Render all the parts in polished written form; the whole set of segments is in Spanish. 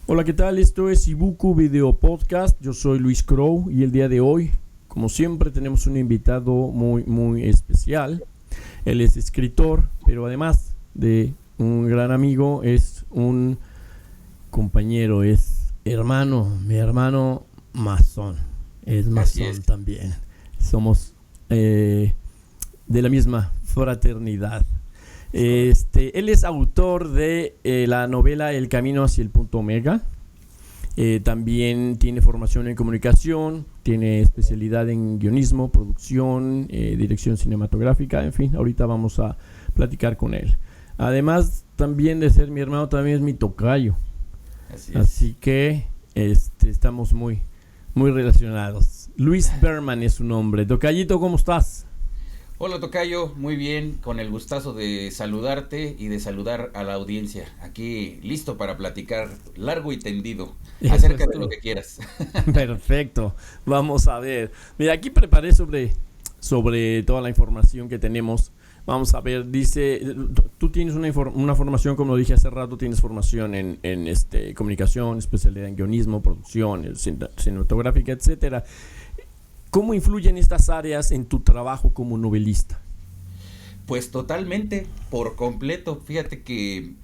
Hola, ¿qué tal? Esto es Ibuku Video Podcast. Yo soy Luis Crow y el día de hoy, como siempre, tenemos un invitado muy especial. Él es escritor, pero además de un gran amigo, es un compañero, es hermano, mi hermano masón. Es Así masón es. también. Somos de la misma fraternidad. Es correcto. Él es autor de la novela El Camino hacia el Punto Omega. También tiene formación en comunicación, tiene especialidad en guionismo, producción, dirección cinematográfica, en fin, ahorita vamos a platicar con él. Además, también de ser mi hermano, también es mi tocayo. Así es. Así que estamos muy relacionados. Luis Berman es su nombre. Tocayito, ¿cómo estás? Hola Tocayo, muy bien, con el gustazo de saludarte y de saludar a la audiencia. Aquí listo para platicar largo y tendido Eso acerca es de lo todo. que quieras. Perfecto. Vamos a ver. Mira, aquí preparé sobre toda la información que tenemos. Vamos a ver, dice, tú tienes una formación, como lo dije hace rato, tienes formación en comunicación, especialidad en guionismo, producción, cinematográfica, etcétera. ¿Cómo influyen estas áreas en tu trabajo como novelista? Pues totalmente, por completo. Fíjate que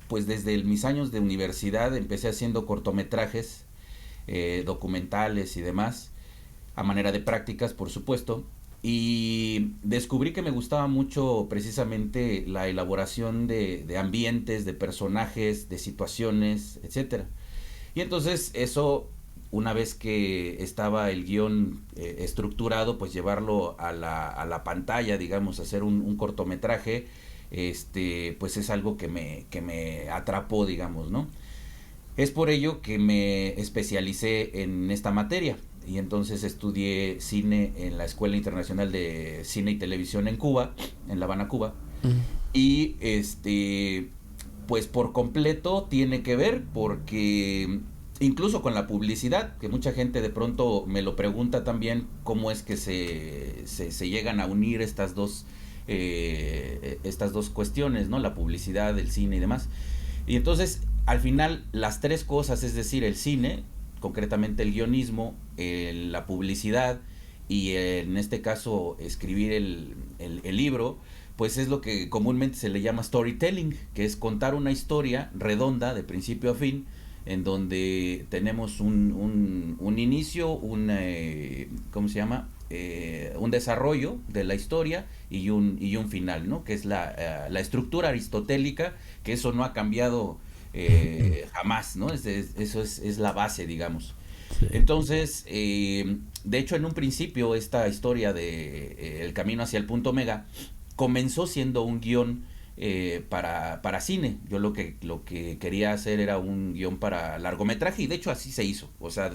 pues desde mis años de universidad empecé haciendo cortometrajes, documentales y demás, a manera de prácticas, por supuesto. Y descubrí que me gustaba mucho precisamente la elaboración de ambientes, de personajes, de situaciones, etcétera. Y entonces eso, una vez que estaba el guión estructurado, pues llevarlo a la pantalla, digamos, hacer un cortometraje, pues es algo que me atrapó, digamos, ¿no? Es por ello que me especialicé en esta materia y entonces estudié cine en la Escuela Internacional de Cine y Televisión en Cuba, en La Habana, Cuba. Mm. Y pues por completo tiene que ver porque incluso con la publicidad, que mucha gente de pronto me lo pregunta también, cómo es que se llegan a unir estas dos cuestiones, ¿no? La publicidad, el cine y demás. Y entonces, al final, las tres cosas, es decir, el cine, concretamente el guionismo, la publicidad y en este caso escribir el libro, pues es lo que comúnmente se le llama storytelling, que es contar una historia redonda de principio a fin, en donde tenemos un inicio, ¿cómo se llama? Un desarrollo de la historia y un final, ¿no? Que es la estructura aristotélica, que eso no ha cambiado jamás, ¿no? Eso es la base, digamos. Sí. Entonces, de hecho, en un principio, esta historia de El Camino hacia el Punto Omega comenzó siendo un guión para cine. Yo lo que quería hacer era un guión para largometraje y de hecho así se hizo. O sea,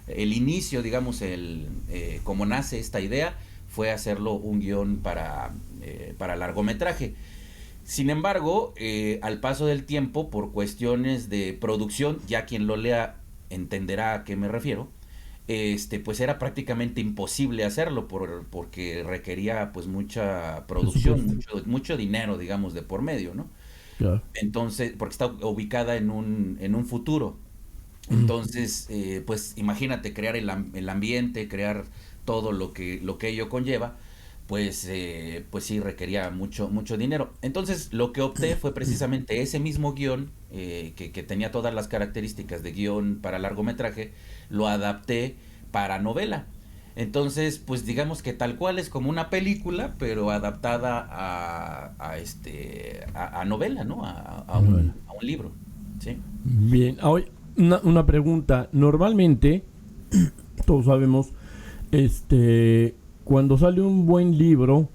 el inicio, digamos, cómo nace esta idea fue hacerlo un guión para largometraje. Sin embargo, al paso del tiempo, por cuestiones de producción, ya quien lo lea entenderá a qué me refiero, pues era prácticamente imposible hacerlo porque requería pues mucha producción, Presupuesto. mucho dinero, digamos, de por medio, ¿no? Claro. Entonces, porque está ubicada en un futuro. Mm. Entonces, pues imagínate crear el ambiente, crear todo lo que ello conlleva, pues sí requería mucho dinero. Entonces, lo que opté fue precisamente ese mismo guión, que tenía todas las características de guión para largometraje, lo adapté para novela. Entonces, pues digamos que tal cual es como una película, pero adaptada a novela, ¿no? Bueno. A un libro, ¿sí? Bien, ahora una pregunta. Normalmente, todos sabemos, cuando sale un buen libro,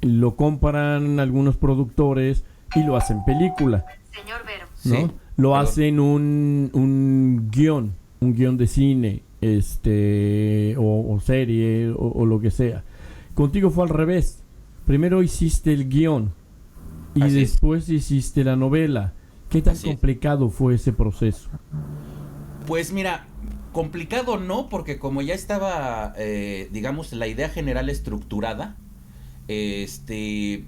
lo compran algunos productores y lo hacen película, Señor Vero. ¿no? Sí, Lo perdón. hacen un guión de cine, o serie, o lo que sea. Contigo fue al revés. Primero hiciste el guión y Así es, después hiciste la novela. ¿Qué tan así es. complicado fue ese proceso? Pues mira, complicado no, porque como ya estaba, digamos, la idea general estructurada, este,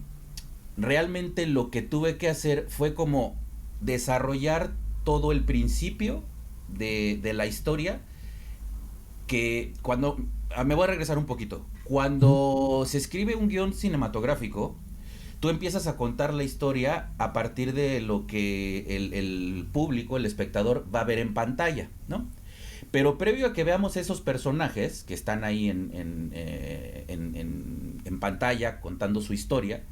realmente lo que tuve que hacer fue como desarrollar todo el principio de la historia, que cuando... me voy a regresar un poquito. Cuando se escribe un guión cinematográfico, tú empiezas a contar la historia a partir de lo que el público, el espectador, va a ver en pantalla, ¿no? Pero previo a que veamos esos personajes que están ahí en pantalla contando su historia,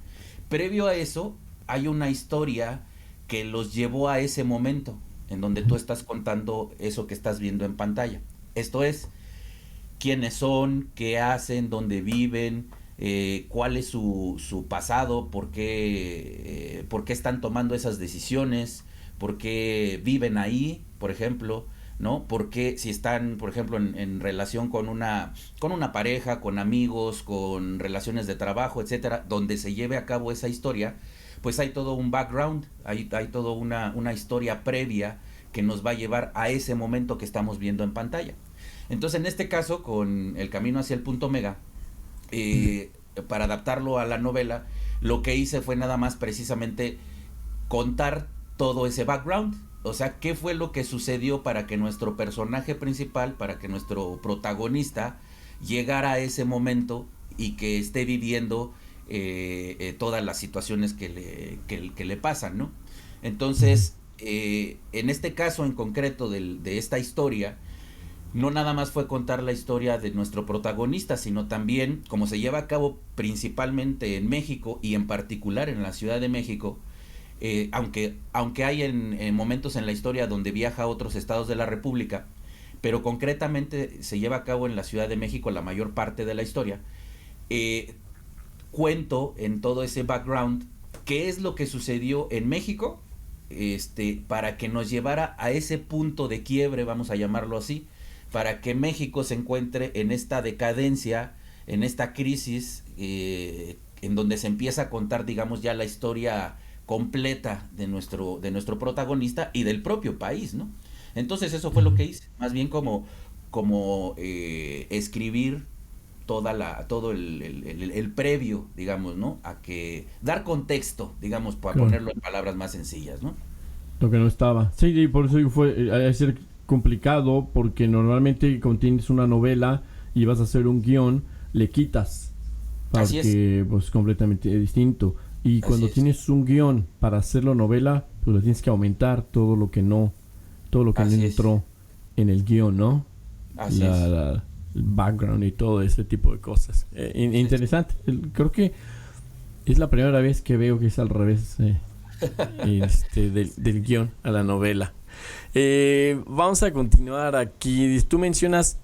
previo a eso hay una historia que los llevó a ese momento en donde tú estás contando eso que estás viendo en pantalla. Esto es, quiénes son, qué hacen, dónde viven, cuál es su pasado, por qué están tomando esas decisiones, por qué viven ahí, por ejemplo, ¿no? Por qué si están, por ejemplo, en relación con una pareja, con amigos, con relaciones de trabajo, etcétera, donde se lleve a cabo esa historia, pues hay todo un background, hay todo una historia previa que nos va a llevar a ese momento que estamos viendo en pantalla. Entonces, en este caso, con El Camino hacia el Punto Omega, para adaptarlo a la novela, lo que hice fue nada más precisamente contar todo ese background. O sea, qué fue lo que sucedió para que nuestro personaje principal, para que nuestro protagonista llegara a ese momento y que esté viviendo todas las situaciones que le pasan, ¿no? Entonces, en este caso en concreto de esta historia, no nada más fue contar la historia de nuestro protagonista, sino también, como se lleva a cabo principalmente en México y en particular en la Ciudad de México, aunque hay en momentos en la historia donde viaja a otros estados de la República, pero concretamente se lleva a cabo en la Ciudad de México la mayor parte de la historia, cuento en todo ese background qué es lo que sucedió en México, para que nos llevara a ese punto de quiebre, vamos a llamarlo así, para que México se encuentre en esta decadencia, en esta crisis, en donde se empieza a contar, digamos, ya la historia completa de nuestro protagonista y del propio país, ¿no? Entonces eso fue lo que hice, más bien como escribir todo el previo, digamos, ¿no? A que dar contexto, digamos, para ponerlo en palabras más sencillas, ¿no? Lo que no estaba. Sí, por eso fue a ser complicado, porque normalmente cuando tienes una novela y vas a hacer un guión, le quitas, porque pues completamente distinto. Y cuando tienes un guión para hacerlo novela, pues le tienes que aumentar todo lo que no entró en el guión, ¿no? El background y todo ese tipo de cosas. Interesante. Creo que es la primera vez que veo que es al revés del guión a la novela. Vamos a continuar aquí. Tú mencionas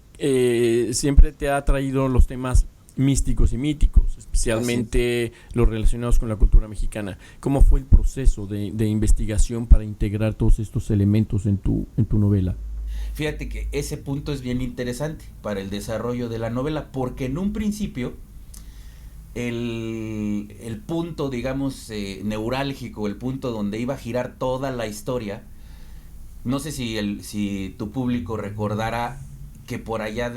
siempre te ha atraído los temas místicos y míticos, especialmente los relacionados con la cultura mexicana. ¿Cómo fue el proceso de investigación para integrar todos estos elementos en tu novela? Fíjate que ese punto es bien interesante para el desarrollo de la novela, porque en un principio el punto, digamos, neurálgico, el punto donde iba a girar toda la historia, no sé si tu público recordará que por allá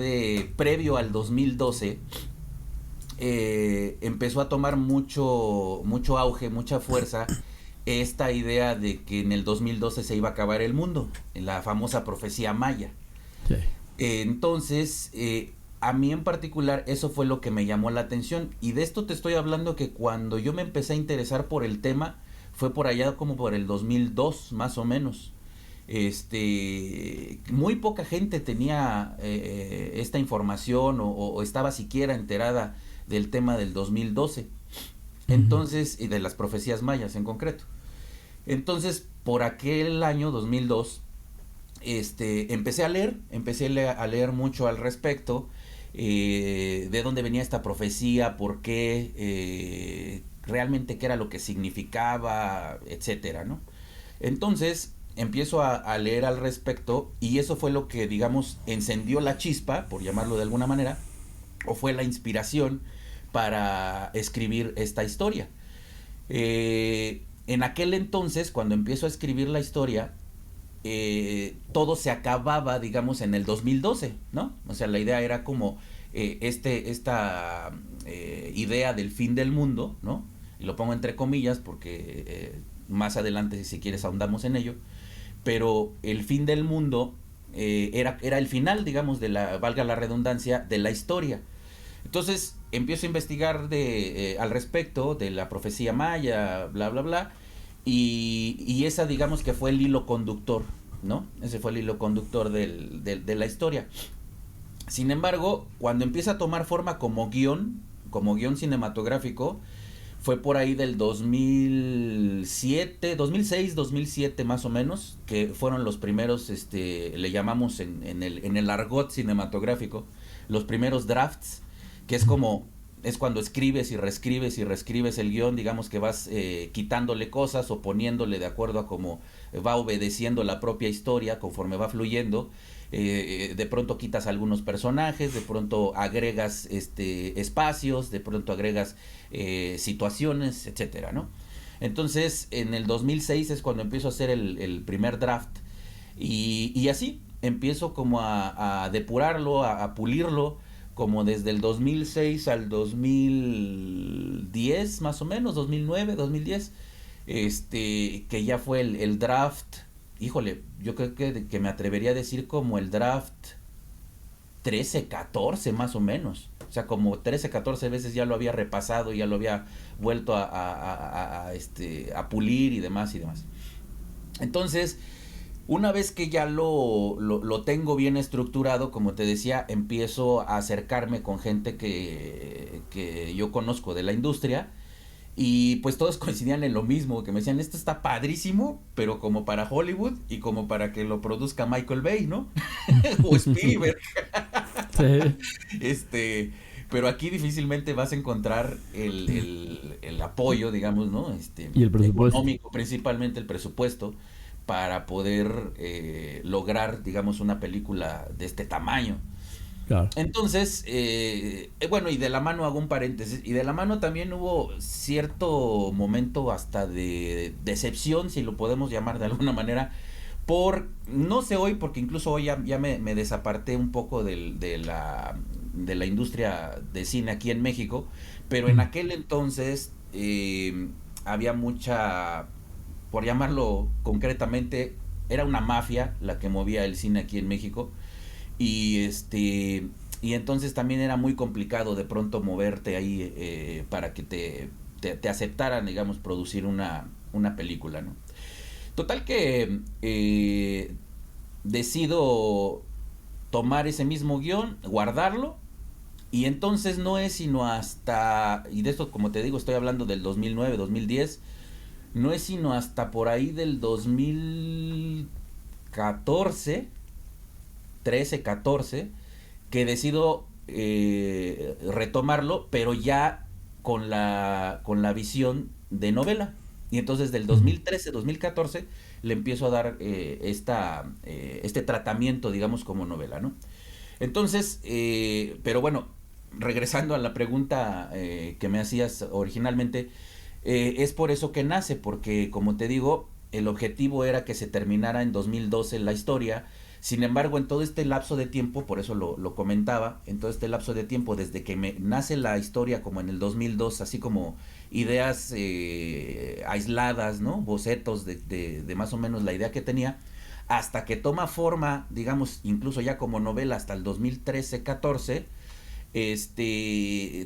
previo al 2012 empezó a tomar mucho auge, mucha fuerza esta idea de que en el 2012 se iba a acabar el mundo, en la famosa profecía maya. Sí. Entonces, a mí en particular eso fue lo que me llamó la atención, y de esto te estoy hablando que cuando yo me empecé a interesar por el tema fue por allá como por el 2002 más o menos. Muy poca gente tenía esta información o estaba siquiera enterada del tema del 2012. Entonces, y de las profecías mayas en concreto. Entonces, por aquel año 2002, empecé a leer mucho al respecto, de dónde venía esta profecía, por qué, realmente qué era lo que significaba, etcétera, ¿no? Entonces, empiezo a leer al respecto, y eso fue lo que, digamos, encendió la chispa, por llamarlo de alguna manera, o fue la inspiración para escribir esta historia. En aquel entonces, cuando empiezo a escribir la historia, todo se acababa, digamos, en el 2012, ¿no? O sea, la idea era como esta idea del fin del mundo, ¿no? Y lo pongo entre comillas porque más adelante si quieres ahondamos en ello, pero el fin del mundo era el final, digamos, valga la redundancia, de la historia. Entonces empiezo a investigar al respecto de la profecía maya, bla, bla, bla, y esa digamos que fue el hilo conductor, ¿no? Ese fue el hilo conductor de la historia. Sin embargo, cuando empieza a tomar forma como guión cinematográfico, fue por ahí del 2007, 2006, 2007 más o menos, que fueron los primeros, le llamamos en el argot cinematográfico, los primeros drafts, que es cuando escribes y reescribes el guión, digamos que vas quitándole cosas o poniéndole de acuerdo a cómo va obedeciendo la propia historia conforme va fluyendo. De pronto quitas algunos personajes, de pronto agregas espacios, de pronto agregas situaciones, etcétera, ¿no? Entonces, en el 2006 es cuando empiezo a hacer el primer draft y así empiezo como a depurarlo, a pulirlo, como desde el 2006 al 2010, más o menos, 2009, 2010, que ya fue el draft. Híjole, yo creo que me atrevería a decir como el draft 13, 14 más o menos. O sea, como 13, 14 veces ya lo había repasado, ya lo había vuelto a pulir y demás y demás. Entonces, una vez que ya lo tengo bien estructurado, como te decía, empiezo a acercarme con gente que yo conozco de la industria. Y pues todos coincidían en lo mismo, que me decían, esto está padrísimo, pero como para Hollywood y como para que lo produzca Michael Bay, ¿no? O Spielberg. Sí. Pero aquí difícilmente vas a encontrar el apoyo, digamos, ¿no? Y el presupuesto. Económico, principalmente el presupuesto, para poder lograr, digamos, una película de este tamaño. Claro. Entonces, bueno, y de la mano hago un paréntesis, y de la mano también hubo cierto momento hasta de decepción, si lo podemos llamar de alguna manera, no sé hoy, porque incluso hoy ya me desaparté un poco de la industria de cine aquí en México, pero en aquel entonces había mucha, por llamarlo concretamente, era una mafia la que movía el cine aquí en México. Y entonces también era muy complicado de pronto moverte ahí para que te aceptaran, digamos, producir una película, ¿no? Total que decido tomar ese mismo guión, guardarlo, y entonces no es sino hasta, y de esto como te digo estoy hablando del 2009, 2010, no es sino hasta por ahí del 2014, 13, 14, que decido retomarlo, pero ya con la visión de novela. Y entonces del 2013, 2014 le empiezo a dar este tratamiento, digamos, como novela, ¿no? Entonces, pero bueno, regresando a la pregunta que me hacías originalmente, es por eso que nace, porque como te digo, el objetivo era que se terminara en 2012 la historia. Sin embargo, en todo este lapso de tiempo, por eso lo comentaba, en todo este lapso de tiempo, desde que me nace la historia como en el 2002, así como ideas aisladas, ¿no? Bocetos de más o menos la idea que tenía, hasta que toma forma, digamos, incluso ya como novela hasta el 2013-14,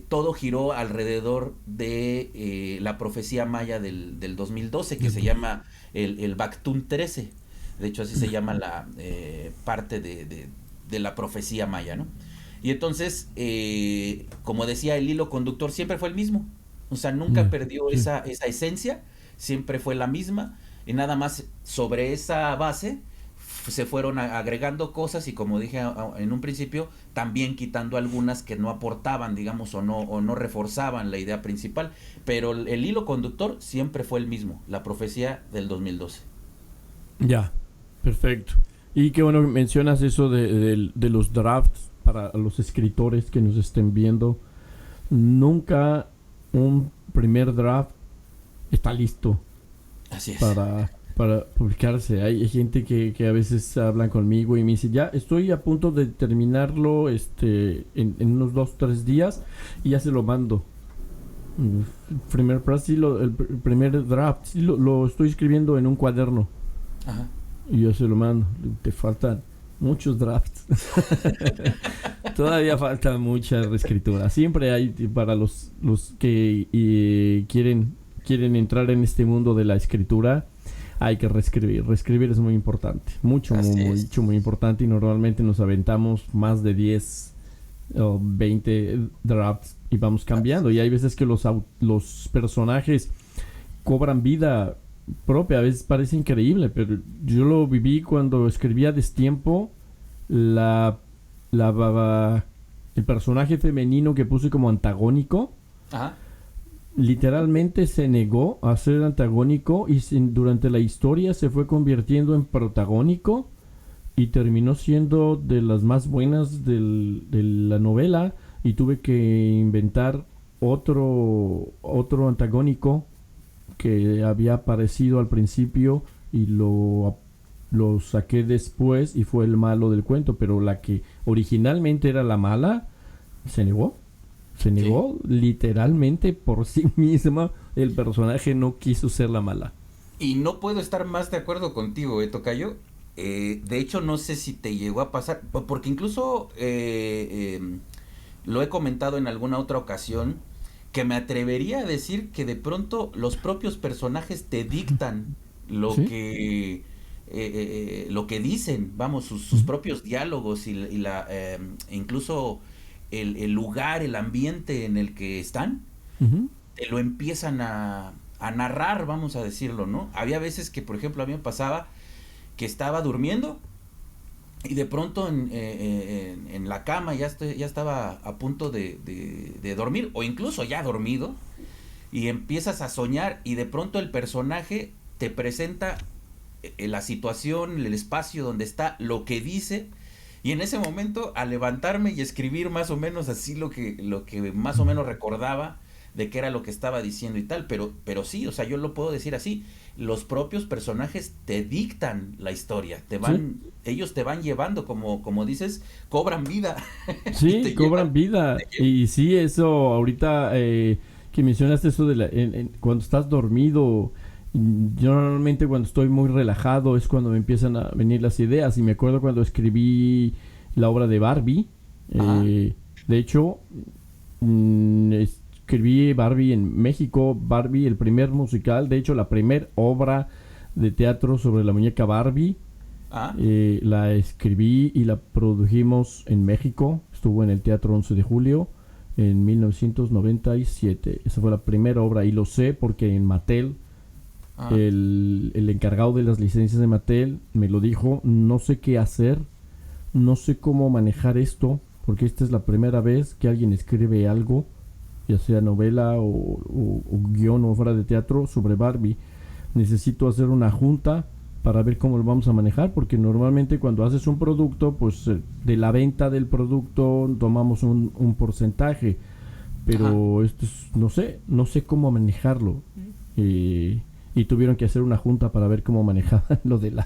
todo giró alrededor de la profecía maya del 2012, que se llama el Bactún 13. De hecho, así se llama la parte de la profecía maya, ¿no? Y entonces, como decía, el hilo conductor siempre fue el mismo. O sea, nunca perdió esa esencia, siempre fue la misma. Y nada más sobre esa base se fueron agregando cosas y, como dije en un principio, también quitando algunas que no aportaban, digamos, o no reforzaban la idea principal. Pero el hilo conductor siempre fue el mismo, la profecía del 2012. Ya. Perfecto. Y qué bueno que mencionas eso de los drafts para los escritores que nos estén viendo. Nunca un primer draft está listo. Así es. Para publicarse. Hay gente que a veces hablan conmigo y me dice, ya estoy a punto de terminarlo en unos 2-3 días y ya se lo mando. Primer draft, sí, el primer draft, sí, lo estoy escribiendo en un cuaderno. Ajá. Y yo se lo mando. Te faltan muchos drafts. Todavía falta mucha reescritura. Siempre hay para los que quieren entrar en este mundo de la escritura. Hay que reescribir. Reescribir es muy importante. Muy importante. Y normalmente nos aventamos más de 10 o 20 drafts y vamos cambiando. Y hay veces que los personajes cobran vida propia. A veces parece increíble, pero yo lo viví cuando escribía Destiempo. El personaje femenino que puse como antagónico, Ajá. literalmente se negó a ser antagónico y durante la historia se fue convirtiendo en protagónico y terminó siendo de las más buenas de la novela, y tuve que inventar otro antagónico que había aparecido al principio y lo saqué después y fue el malo del cuento, pero la que originalmente era la mala se negó. Se negó literalmente por sí misma. El personaje no quiso ser la mala. Y no puedo estar más de acuerdo contigo, tocayo. De hecho, no sé si te llegó a pasar, porque incluso lo he comentado en alguna otra ocasión, que me atrevería a decir que de pronto los propios personajes te dictan lo ¿Sí? lo que dicen, vamos, sus propios diálogos incluso el lugar, el ambiente en el que están, Uh-huh. te lo empiezan a narrar, vamos a decirlo, ¿no? Había veces que, por ejemplo, a mí me pasaba que estaba durmiendo y de pronto en la cama ya estaba a punto de dormir, o incluso ya dormido, y empiezas a soñar y de pronto el personaje te presenta la situación, el espacio donde está, lo que dice, y en ese momento al levantarme y escribir más o menos así lo que más o menos recordaba de qué era lo que estaba diciendo y tal, pero sí, o sea, yo lo puedo decir así, los propios personajes te dictan la historia, ellos te van llevando, como dices, cobran vida. Y Sí, te cobran llevan. vida. Y sí, eso ahorita que mencionaste eso de cuando estás dormido. Yo normalmente cuando estoy muy relajado es cuando me empiezan a venir las ideas. Y me acuerdo cuando escribí la obra de Barbie. Ajá. De hecho, escribí Barbie en México. Barbie, el primer musical. De hecho, la primera obra de teatro sobre la muñeca Barbie. Ajá. La escribí y la produjimos en México. Estuvo en el Teatro 11 de Julio en 1997. Esa fue la primera obra y lo sé porque en Mattel, Ajá. el encargado de las licencias de Mattel me lo dijo. No sé qué hacer, no sé cómo manejar esto, porque esta es la primera vez que alguien escribe algo, ya sea novela o guión o obra de teatro sobre Barbie. Necesito hacer una junta para ver cómo lo vamos a manejar, porque normalmente cuando haces un producto, pues de la venta del producto tomamos un porcentaje, Ajá. pero esto es, no sé cómo manejarlo. Y tuvieron que hacer una junta para ver cómo manejaban lo de la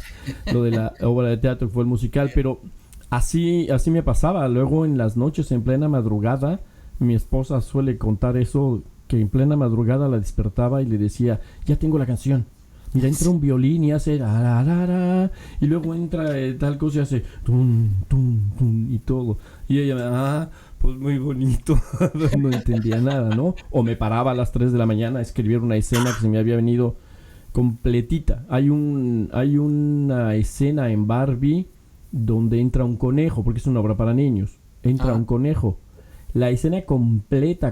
obra de teatro que fue el musical, pero así me pasaba. Luego en las noches, en plena madrugada, mi esposa suele contar eso, que en plena madrugada la despertaba y le decía, ya tengo la canción. Mira, entra un violín y hace y luego entra tal cosa y hace tum, tum, tum y todo. Y ella, pues muy bonito. No entendía nada, ¿no? O me paraba a las 3 de la mañana a escribir una escena que se me había venido completita. Hay una escena en Barbie donde entra un conejo, porque es una obra para niños. Entra un Ajá. conejo. La escena completita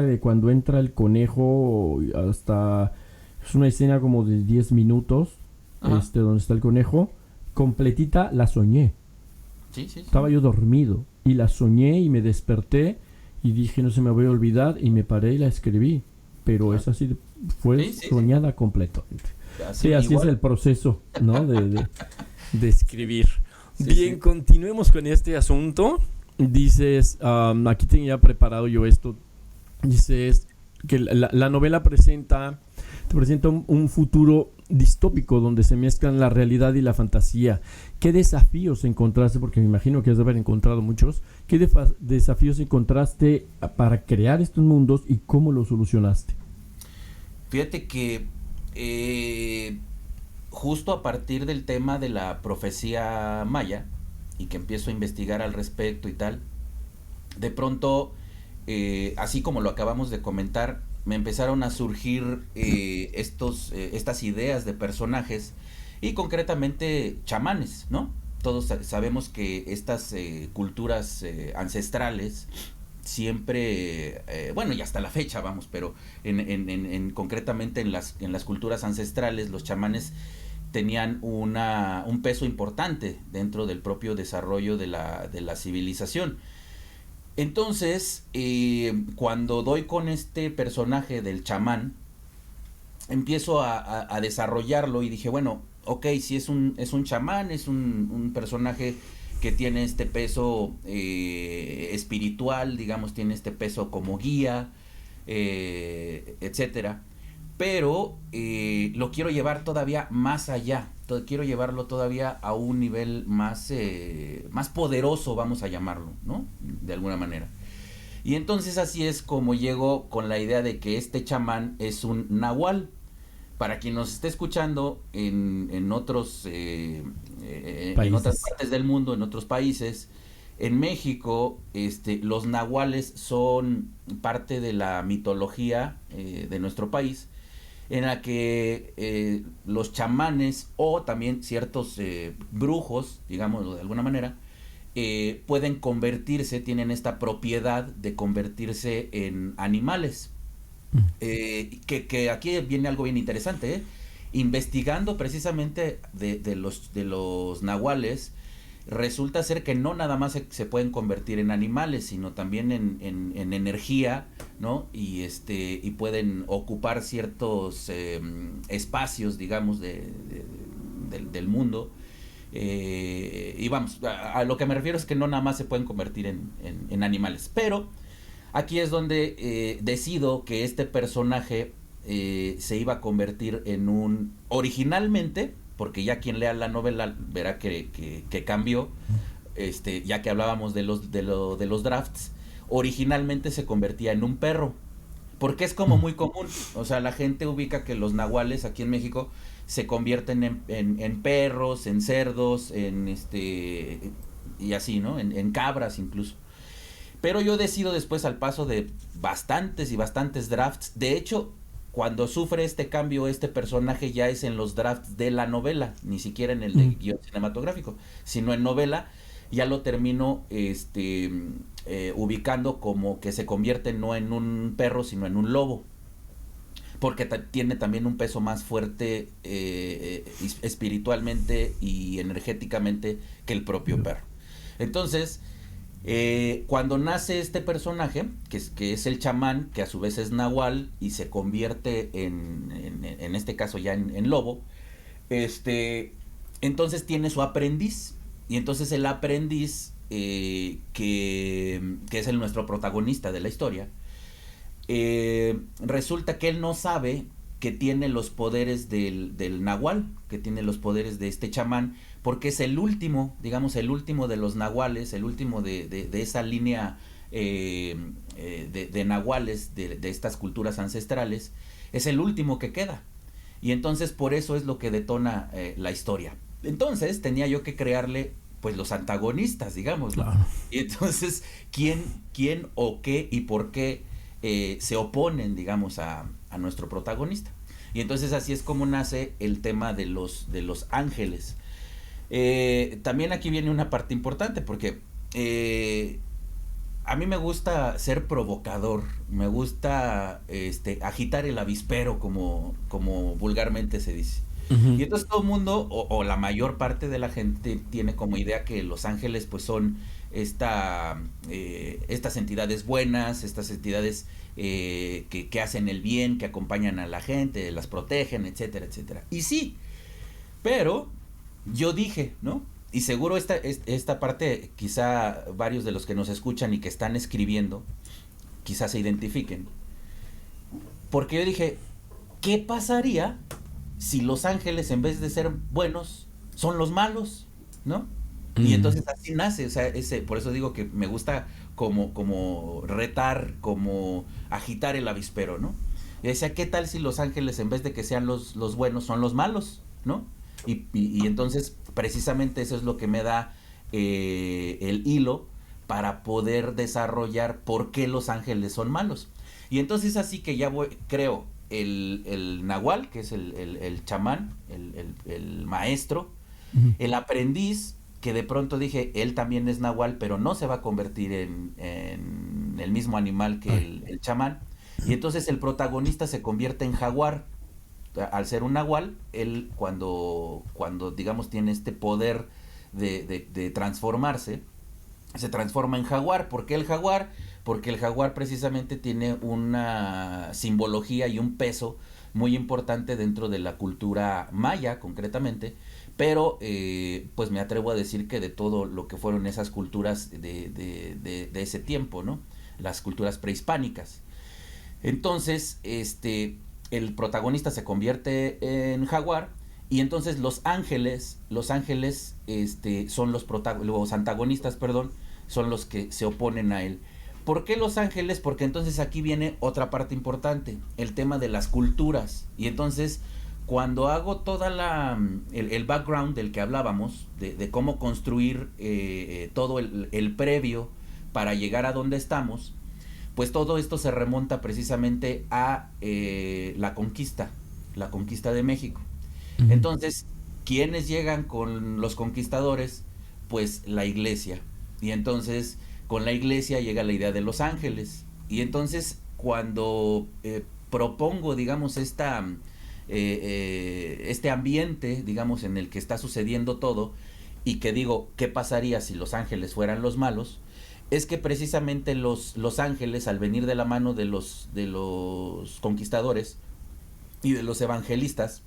de cuando entra el conejo hasta... Es una escena como de 10 minutos, Ajá. donde está el conejo. Completita la soñé. Sí, sí, Estaba sí. yo dormido y la soñé y me desperté y dije, no se me voy a olvidar, y me paré y la escribí. Pero Claro. esa sí fue Sí, sí, sí. soñada completamente. Así, Sí, así es igual. el proceso, ¿no? De escribir. Sí, Bien, sí. continuemos con este asunto. Dices, aquí tenía preparado yo esto. Dices que la novela te presenta un futuro distópico donde se mezclan la realidad y la fantasía. ¿Qué desafíos encontraste? Porque me imagino que has de haber encontrado muchos. ¿Qué desafíos encontraste para crear estos mundos y cómo los solucionaste? Fíjate que justo a partir del tema de la profecía maya y que empiezo a investigar al respecto y tal, de pronto, así como lo acabamos de comentar, me empezaron a surgir estas ideas de personajes y concretamente chamanes, ¿no? Todos sabemos que estas culturas ancestrales siempre, bueno, y hasta la fecha, vamos, pero concretamente en las culturas ancestrales, los chamanes tenían un peso importante dentro del propio desarrollo de la civilización. Entonces, cuando doy con este personaje del chamán, empiezo a desarrollarlo y dije, bueno, ok, si es un chamán, es un personaje que tiene este peso espiritual, digamos, tiene este peso como guía, etcétera. Pero lo quiero llevar todavía más allá, quiero llevarlo todavía a un nivel más poderoso, vamos a llamarlo, ¿no? De alguna manera. Y entonces así es como llego con la idea de que este chamán es un nahual. Para quien nos esté escuchando en otras partes del mundo, en otros países, en México, los nahuales son parte de la mitología de nuestro país, en la que los chamanes o también ciertos brujos, digámoslo de alguna manera, pueden convertirse, tienen esta propiedad de convertirse en animales. Que aquí viene algo bien interesante, investigando precisamente de los nahuales, resulta ser que no nada más se pueden convertir en animales, sino también en energía, ¿no? Y pueden ocupar ciertos espacios, digamos, del mundo. Y vamos, a lo que me refiero es que no nada más se pueden convertir en animales, pero aquí es donde decido que este personaje se iba a convertir en originalmente, porque ya quien lea la novela verá que cambió, ya que hablábamos de los drafts, originalmente se convertía en un perro, porque es como muy común, o sea, la gente ubica que los nahuales aquí en México se convierten en perros, en cerdos, y así, ¿no? En cabras incluso. Pero yo decido después, al paso de bastantes y bastantes drafts, de hecho, cuando sufre este cambio, este personaje ya es en los drafts de la novela, ni siquiera en el de guión cinematográfico, sino en novela, ya lo termino ubicando como que se convierte no en un perro, sino en un lobo, porque tiene también un peso más fuerte espiritualmente y energéticamente que el propio perro. Entonces, cuando nace este personaje, que es el chamán, que a su vez es nahual y se convierte en este caso ya en lobo, entonces tiene su aprendiz, y entonces el aprendiz, que es nuestro protagonista de la historia, resulta que él no sabe que tiene los poderes del nahual, que tiene los poderes de este chamán, porque es el último, digamos, el último de los nahuales, el último de esa línea de nahuales, de estas culturas ancestrales, es el último que queda. Y entonces por eso es lo que detona la historia. Entonces tenía yo que crearle pues los antagonistas, digamos, ¿no? Claro. Y entonces, ¿quién o qué y por qué se oponen, digamos, a nuestro protagonista? Y entonces así es como nace el tema de los ángeles. También aquí viene una parte importante, porque a mí me gusta ser provocador, me gusta agitar el avispero, como vulgarmente se dice. Y entonces todo el mundo, o la mayor parte de la gente, tiene como idea que los ángeles pues son estas entidades buenas, estas entidades que hacen el bien, que acompañan a la gente, las protegen, etcétera, etcétera. Y sí, pero yo dije, ¿no? Y seguro esta parte, quizá varios de los que nos escuchan y que están escribiendo, quizás se identifiquen. Porque yo dije, ¿qué pasaría si los ángeles en vez de ser buenos son los malos, ¿no? Y entonces así nace, o sea, por eso digo que me gusta como retar, como agitar el avispero, ¿no? Y decía, ¿qué tal si los ángeles en vez de que sean los buenos son los malos, ¿no? Y entonces precisamente eso es lo que me da el hilo para poder desarrollar por qué los ángeles son malos. Y entonces así que ya creo el nahual, que es el chamán, el maestro, el aprendiz, que de pronto dije, él también es nahual, pero no se va a convertir en el mismo animal que el chamán. Y entonces el protagonista se convierte en jaguar. Al ser un nahual, él cuando digamos tiene este poder de transformarse, se transforma en jaguar. ¿Por qué el jaguar? Porque el jaguar precisamente tiene una simbología y un peso muy importante dentro de la cultura maya, concretamente, pero pues me atrevo a decir que de todo lo que fueron esas culturas de ese tiempo, ¿no? Las culturas prehispánicas. Entonces, el protagonista se convierte en jaguar y entonces los ángeles, son los antagonistas, perdón, son los que se oponen a él. ¿Por qué los ángeles? Porque entonces aquí viene otra parte importante, el tema de las culturas. Y entonces, cuando hago toda el background del que hablábamos, de cómo construir todo el previo para llegar a donde estamos, pues todo esto se remonta precisamente a la conquista de México. Entonces, ¿quiénes llegan con los conquistadores? Pues la iglesia. Y entonces, con la iglesia llega la idea de los ángeles. Y entonces, cuando propongo, digamos, este ambiente, digamos, en el que está sucediendo todo, y que digo, ¿qué pasaría si los ángeles fueran los malos? Es que precisamente los ángeles, al venir de la mano de los conquistadores y de los evangelistas,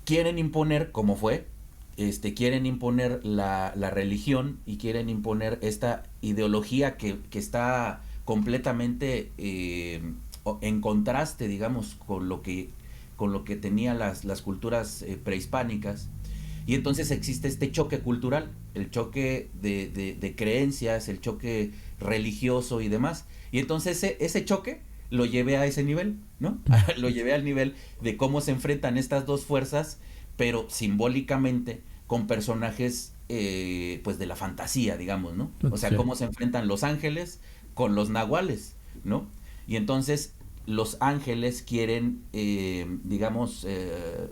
quieren imponer, como fue, quieren imponer la religión y quieren imponer esta ideología que está completamente en contraste, digamos, con lo que tenían las culturas prehispánicas. Y entonces existe este choque cultural, el choque de creencias, el choque religioso y demás. Y entonces ese choque lo llevé a ese nivel, ¿no? Lo llevé al nivel de cómo se enfrentan estas dos fuerzas, pero simbólicamente con personajes pues de la fantasía, digamos, ¿no? O sea, cómo se enfrentan los ángeles con los nahuales, ¿no? Y entonces los ángeles quieren, digamos,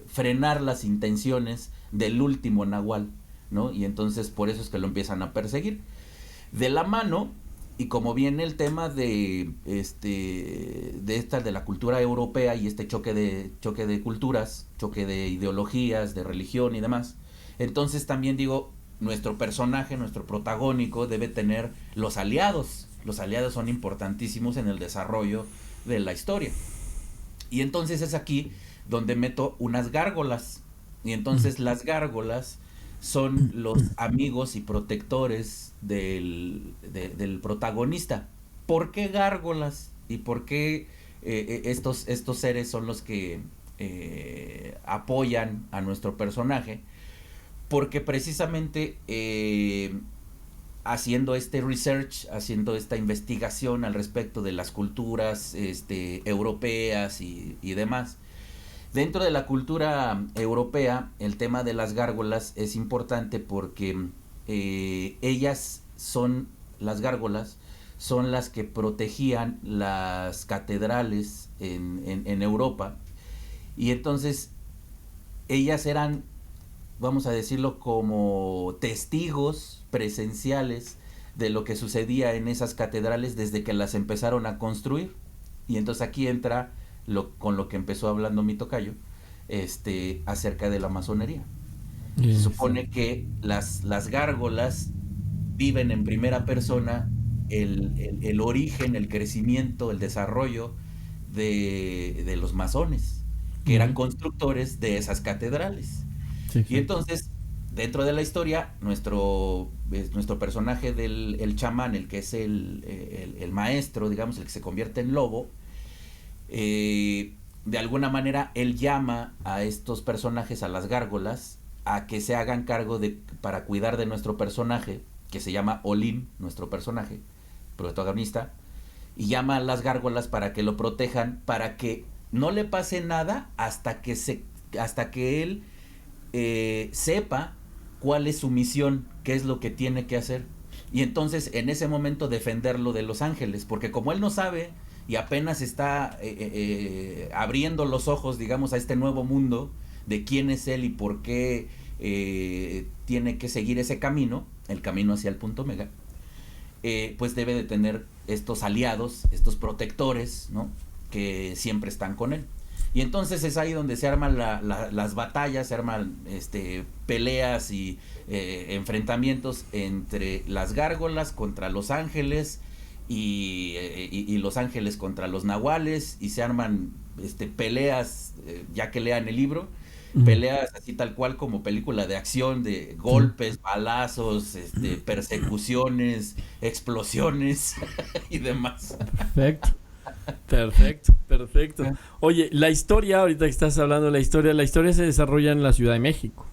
frenar las intenciones del último nahual, ¿no? Y entonces por eso es que lo empiezan a perseguir. De la mano, y como viene el tema de la cultura europea y este choque de culturas, choque de ideologías, de religión y demás, entonces también digo, nuestro personaje, nuestro protagónico debe tener los aliados. Los aliados son importantísimos en el desarrollo de la historia. Y entonces es aquí donde meto unas gárgolas. Y entonces las gárgolas son los amigos y protectores del protagonista. ¿Por qué gárgolas? ¿Y por qué estos seres son los que apoyan a nuestro personaje? Porque precisamente haciendo este research, haciendo esta investigación al respecto de las culturas europeas y demás, dentro de la cultura europea el tema de las gárgolas es importante porque las gárgolas son las que protegían las catedrales en Europa, y entonces ellas eran, vamos a decirlo, como testigos presenciales de lo que sucedía en esas catedrales desde que las empezaron a construir. Y entonces aquí entra con lo que empezó hablando mi tocayo, acerca de la masonería. Se supone que las gárgolas viven en primera persona el origen, el crecimiento, el desarrollo de los masones, que eran constructores de esas catedrales. Y entonces, dentro de la historia, nuestro personaje el chamán, el que es el maestro, digamos, el que se convierte en lobo, de de alguna manera él llama a estos personajes, a las gárgolas, a que se hagan cargo para cuidar de nuestro personaje, que se llama Olim, nuestro personaje, protagonista, y llama a las gárgolas para que lo protejan, para que no le pase nada hasta que él sepa cuál es su misión, qué es lo que tiene que hacer. Y entonces en ese momento defenderlo de los ángeles, porque como él no sabe y apenas está abriendo los ojos, digamos, a este nuevo mundo de quién es él y por qué tiene que seguir ese camino, el camino hacia el punto mega, pues debe de tener estos aliados, estos protectores, ¿no?, que siempre están con él. Y entonces es ahí donde se arman las batallas, se arman peleas y enfrentamientos entre las gárgolas contra los ángeles y los ángeles contra los nahuales, y se arman peleas, ya que lean el libro, peleas así tal cual como película de acción, de golpes, balazos, persecuciones, explosiones y demás. Perfecto. Oye, la historia, ahorita que estás hablando de la historia se desarrolla en la Ciudad de México.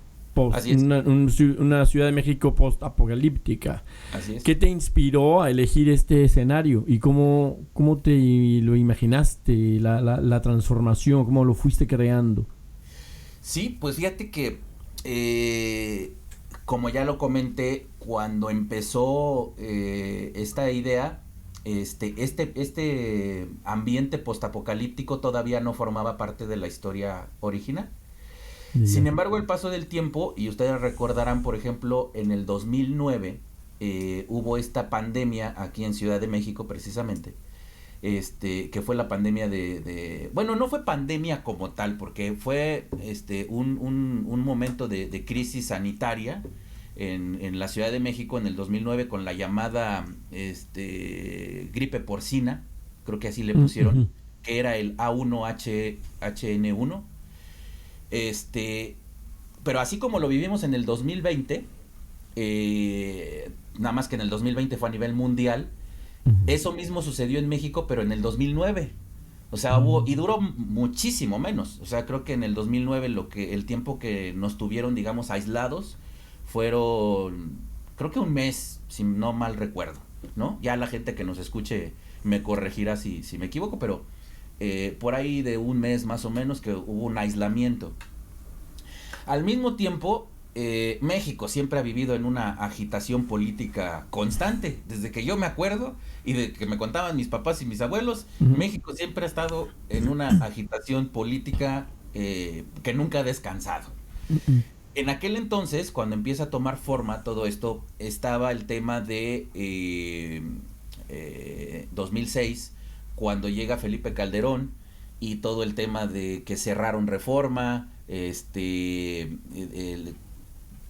Así es. Una Ciudad de México post-apocalíptica. Así es. ¿Qué te inspiró a elegir este escenario? ¿Y cómo te lo imaginaste, la transformación, cómo lo fuiste creando? Sí, pues fíjate que, como ya lo comenté, cuando empezó esta idea, este ambiente postapocalíptico todavía no formaba parte de la historia original. Sin embargo, el paso del tiempo, y ustedes recordarán, por ejemplo, en el 2009 hubo esta pandemia aquí en Ciudad de México, precisamente, que fue la pandemia bueno, no fue pandemia como tal, porque fue un momento de crisis sanitaria en la Ciudad de México en el 2009, con la llamada gripe porcina, creo que así le pusieron, que era el A1HN1. Pero así como lo vivimos en el 2020, nada más que en el 2020 fue a nivel mundial, eso mismo sucedió en México, pero en el 2009. O sea, y duró muchísimo menos. O sea, creo que en el 2009 el tiempo que nos tuvieron, digamos, aislados, fueron, creo que un mes, si no mal recuerdo, ¿no? Ya la gente que nos escuche me corregirá si me equivoco, pero por ahí de un mes más o menos que hubo un aislamiento. Al mismo tiempo, México siempre ha vivido en una agitación política constante, desde que yo me acuerdo y de que me contaban mis papás y mis abuelos. México siempre ha estado en una agitación política que nunca ha descansado. En aquel entonces, cuando empieza a tomar forma todo esto, estaba el tema de 2006, cuando llega Felipe Calderón, y todo el tema de que cerraron Reforma,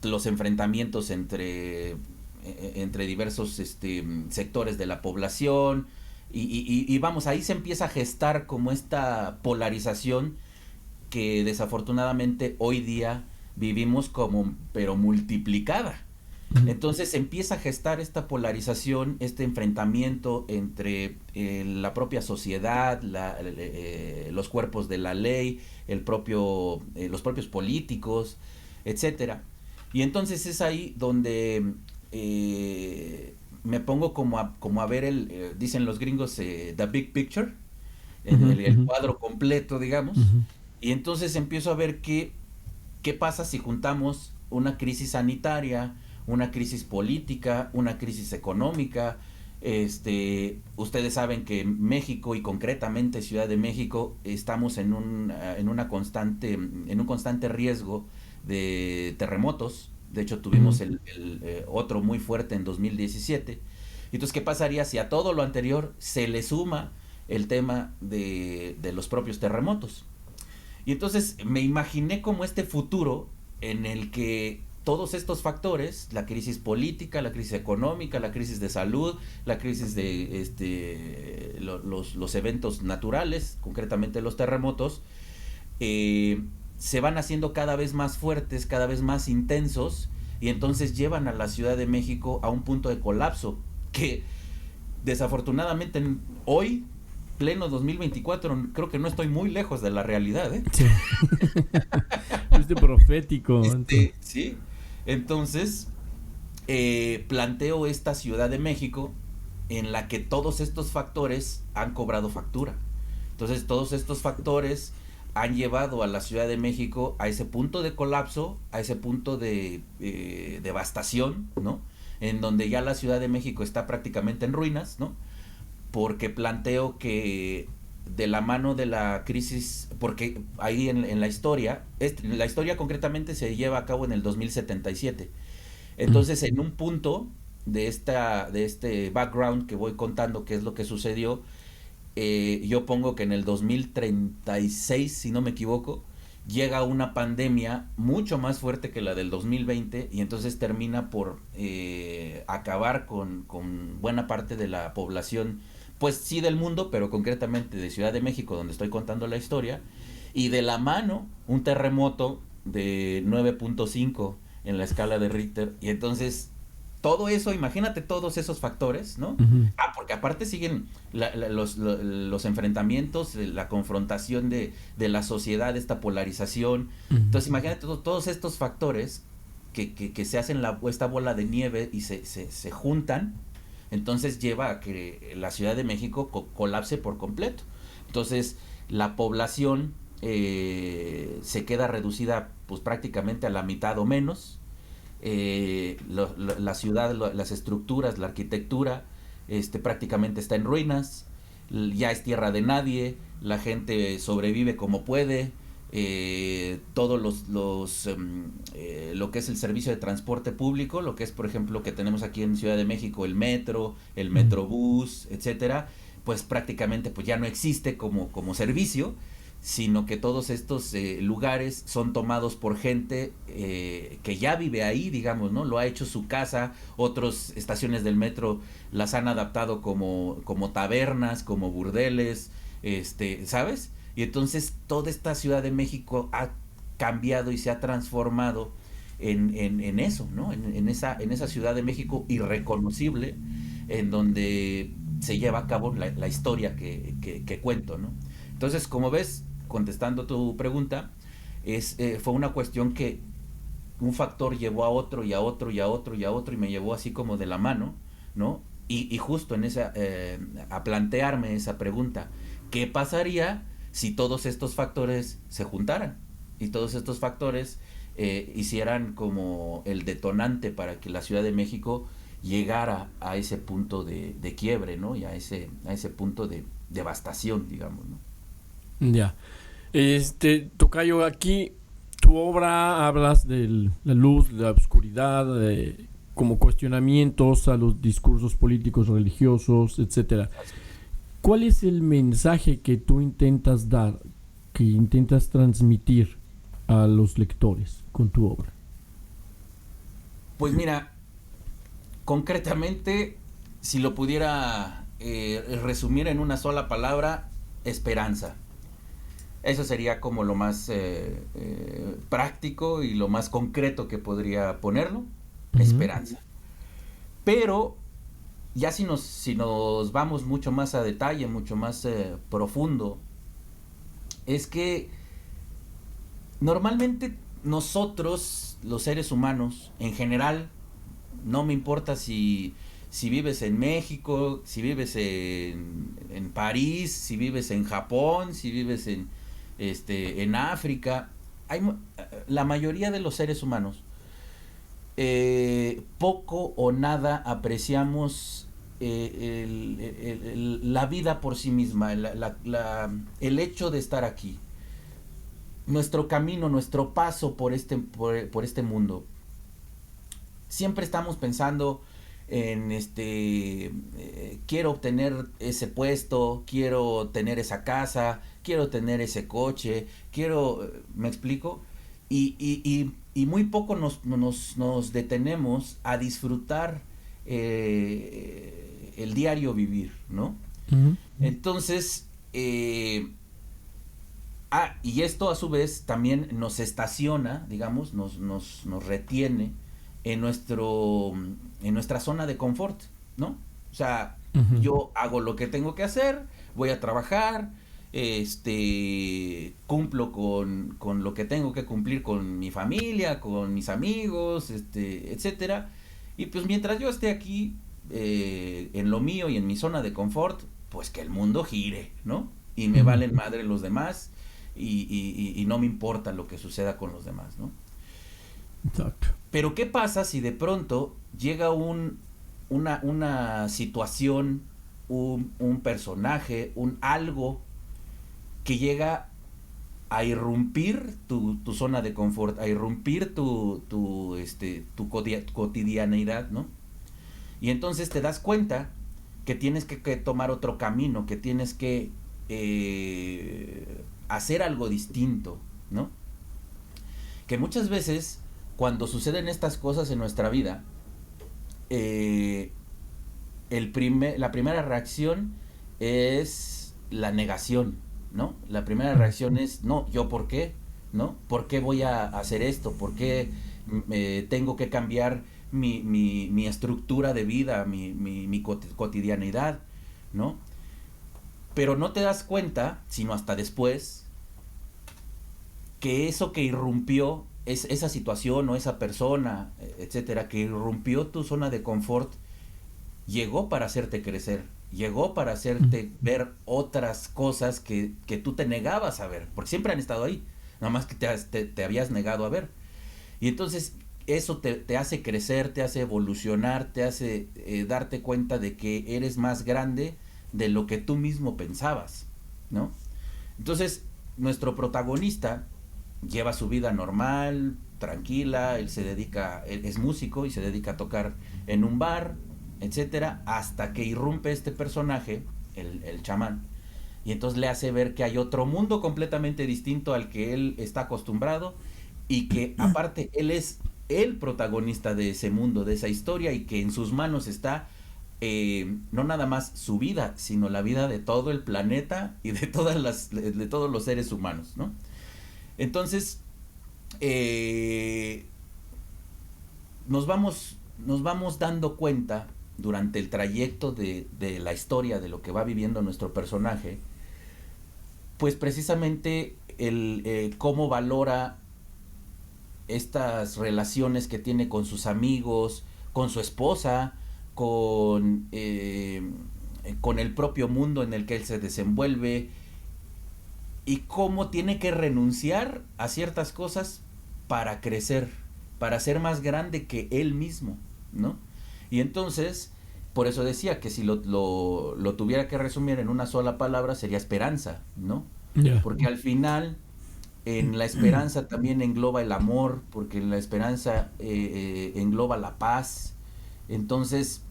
los enfrentamientos entre diversos sectores de la población, y vamos, ahí se empieza a gestar como esta polarización que desafortunadamente hoy día vivimos como, pero multiplicada. Entonces se empieza a gestar esta polarización, este enfrentamiento entre la propia sociedad, los cuerpos de la ley, los propios políticos, etcétera. Y entonces es ahí donde me pongo como a ver dicen los gringos, the big picture, el cuadro completo, digamos. Y entonces empiezo a ver qué pasa si juntamos una crisis sanitaria, una crisis política, una crisis económica. Ustedes saben que México, y concretamente Ciudad de México, estamos en un constante riesgo de terremotos. De hecho, tuvimos el otro muy fuerte en 2017. Entonces, ¿qué pasaría si a todo lo anterior se le suma el tema de los propios terremotos? Y entonces me imaginé como este futuro en el que todos estos factores, la crisis política, la crisis económica, la crisis de salud, la crisis de los eventos naturales, concretamente los terremotos, se van haciendo cada vez más fuertes, cada vez más intensos, y entonces llevan a la Ciudad de México a un punto de colapso que desafortunadamente hoy pleno 2024, creo que no estoy muy lejos de la realidad, ¿eh? Sí. Fuiste profético. Sí. Entonces, planteo esta Ciudad de México en la que todos estos factores han cobrado factura. Entonces, todos estos factores han llevado a la Ciudad de México a ese punto de colapso, a ese punto de devastación, ¿no? En donde ya la Ciudad de México está prácticamente en ruinas, ¿no? Porque planteo que de la mano de la crisis, porque ahí en la historia concretamente se lleva a cabo en el 2077. Entonces, en un punto de este background que voy contando, qué es lo que sucedió, yo pongo que en el 2036, si no me equivoco, llega una pandemia mucho más fuerte que la del 2020 y entonces termina por acabar con buena parte de la población, pues sí del mundo, pero concretamente de Ciudad de México, donde estoy contando la historia, y de la mano un terremoto de 9.5 en la escala de Richter, y entonces todo eso, imagínate todos esos factores, ¿no? Uh-huh. Porque aparte siguen los enfrentamientos, la confrontación de la sociedad, esta polarización. Uh-huh. Entonces imagínate todos estos factores que se hacen esta bola de nieve y se juntan, entonces lleva a que la Ciudad de México colapse por completo. Entonces la población se queda reducida pues prácticamente a la mitad o menos. La ciudad, las estructuras, la arquitectura, prácticamente está en ruinas, ya es tierra de nadie, la gente sobrevive como puede, todos lo que es el servicio de transporte público, lo que es por ejemplo que tenemos aquí en Ciudad de México, el metro, el metrobús, etcétera, pues prácticamente pues ya no existe como servicio, sino que todos estos lugares son tomados por gente que ya vive ahí, digamos, ¿no? Lo ha hecho su casa, otras estaciones del metro las han adaptado como tabernas, como burdeles, ¿sabes? Y entonces toda esta Ciudad de México ha cambiado y se ha transformado en eso, ¿no? En esa Ciudad de México irreconocible, en donde se lleva a cabo la historia que cuento, ¿no? Entonces, como ves, contestando tu pregunta, fue una cuestión que un factor llevó a otro y a otro y a otro y a otro y me llevó así como de la mano, ¿no? Y justo en a plantearme esa pregunta, ¿qué pasaría si todos estos factores se juntaran? Y todos estos factores hicieran como el detonante para que la Ciudad de México llegara a ese punto de quiebre, ¿no? Y a ese punto de devastación, digamos, ¿no? Ya. Tocayo, aquí tu obra hablas de la luz, de la oscuridad, como cuestionamientos a los discursos políticos, religiosos, etcétera. ¿Cuál es el mensaje que tú intentas dar, que intentas transmitir a los lectores con tu obra? Pues mira, concretamente, si lo pudiera resumir en una sola palabra, esperanza. Eso sería como lo más práctico y lo más concreto que podría ponerlo, uh-huh. Esperanza. Pero ya si nos vamos mucho más a detalle, mucho más profundo, es que normalmente nosotros, los seres humanos, en general, no me importa si vives en México, si vives en París, si vives en Japón, si vives en África, la mayoría de los seres humanos poco o nada apreciamos la vida por sí misma, el hecho de estar aquí, nuestro camino, nuestro paso por este mundo. Siempre estamos pensando en quiero obtener ese puesto, quiero tener esa casa, quiero tener ese coche, ¿me explico? Y muy poco nos detenemos a disfrutar el diario vivir, ¿no? Uh-huh. Entonces, y esto a su vez también nos estaciona, digamos, nos retiene en nuestra zona de confort, ¿no? O sea, uh-huh. Yo hago lo que tengo que hacer, voy a trabajar, cumplo con lo que tengo que cumplir con mi familia, con mis amigos, etcétera. Y pues mientras yo esté aquí, en lo mío y en mi zona de confort, pues que el mundo gire, ¿no? Y me valen madre los demás y no me importa lo que suceda con los demás, ¿no? Exacto. Pero ¿qué pasa si de pronto llega una situación, un personaje, un algo que llega a irrumpir tu zona de confort, a irrumpir tu cotidianeidad, ¿no? Y entonces te das cuenta que tienes que tomar otro camino, que tienes que hacer algo distinto, ¿no? Que muchas veces, cuando suceden estas cosas en nuestra vida, la primera reacción es la negación, ¿no? La primera reacción es, no, ¿yo por qué? ¿No? ¿Por qué voy a hacer esto? ¿Por qué tengo que cambiar mi estructura de vida, mi cotidianidad, ¿no? Pero no te das cuenta, sino hasta después, que eso que irrumpió, esa situación o esa persona, etcétera, que irrumpió tu zona de confort, llegó para hacerte crecer, llegó para hacerte ver otras cosas que tú te negabas a ver, porque siempre han estado ahí, nada más que te habías negado a ver. Y entonces eso te hace crecer, te hace evolucionar, te hace darte cuenta de que eres más grande de lo que tú mismo pensabas, ¿no? Entonces, nuestro protagonista lleva su vida normal, tranquila, él es músico y se dedica a tocar en un bar, etcétera, hasta que irrumpe este personaje, el chamán, y entonces le hace ver que hay otro mundo completamente distinto al que él está acostumbrado, y que aparte él es el protagonista de ese mundo, de esa historia, y que en sus manos está no nada más su vida, sino la vida de todo el planeta y de todos los seres humanos, ¿no? Entonces, nos vamos dando cuenta durante el trayecto de la historia, de lo que va viviendo nuestro personaje, pues precisamente cómo valora estas relaciones que tiene con sus amigos, con su esposa, con el propio mundo en el que él se desenvuelve, y cómo tiene que renunciar a ciertas cosas para crecer, para ser más grande que él mismo, ¿no? Y entonces, por eso decía que si lo tuviera que resumir en una sola palabra, sería esperanza, ¿no? Yeah. Porque al final, en la esperanza también engloba el amor, porque en la esperanza engloba la paz. Entonces,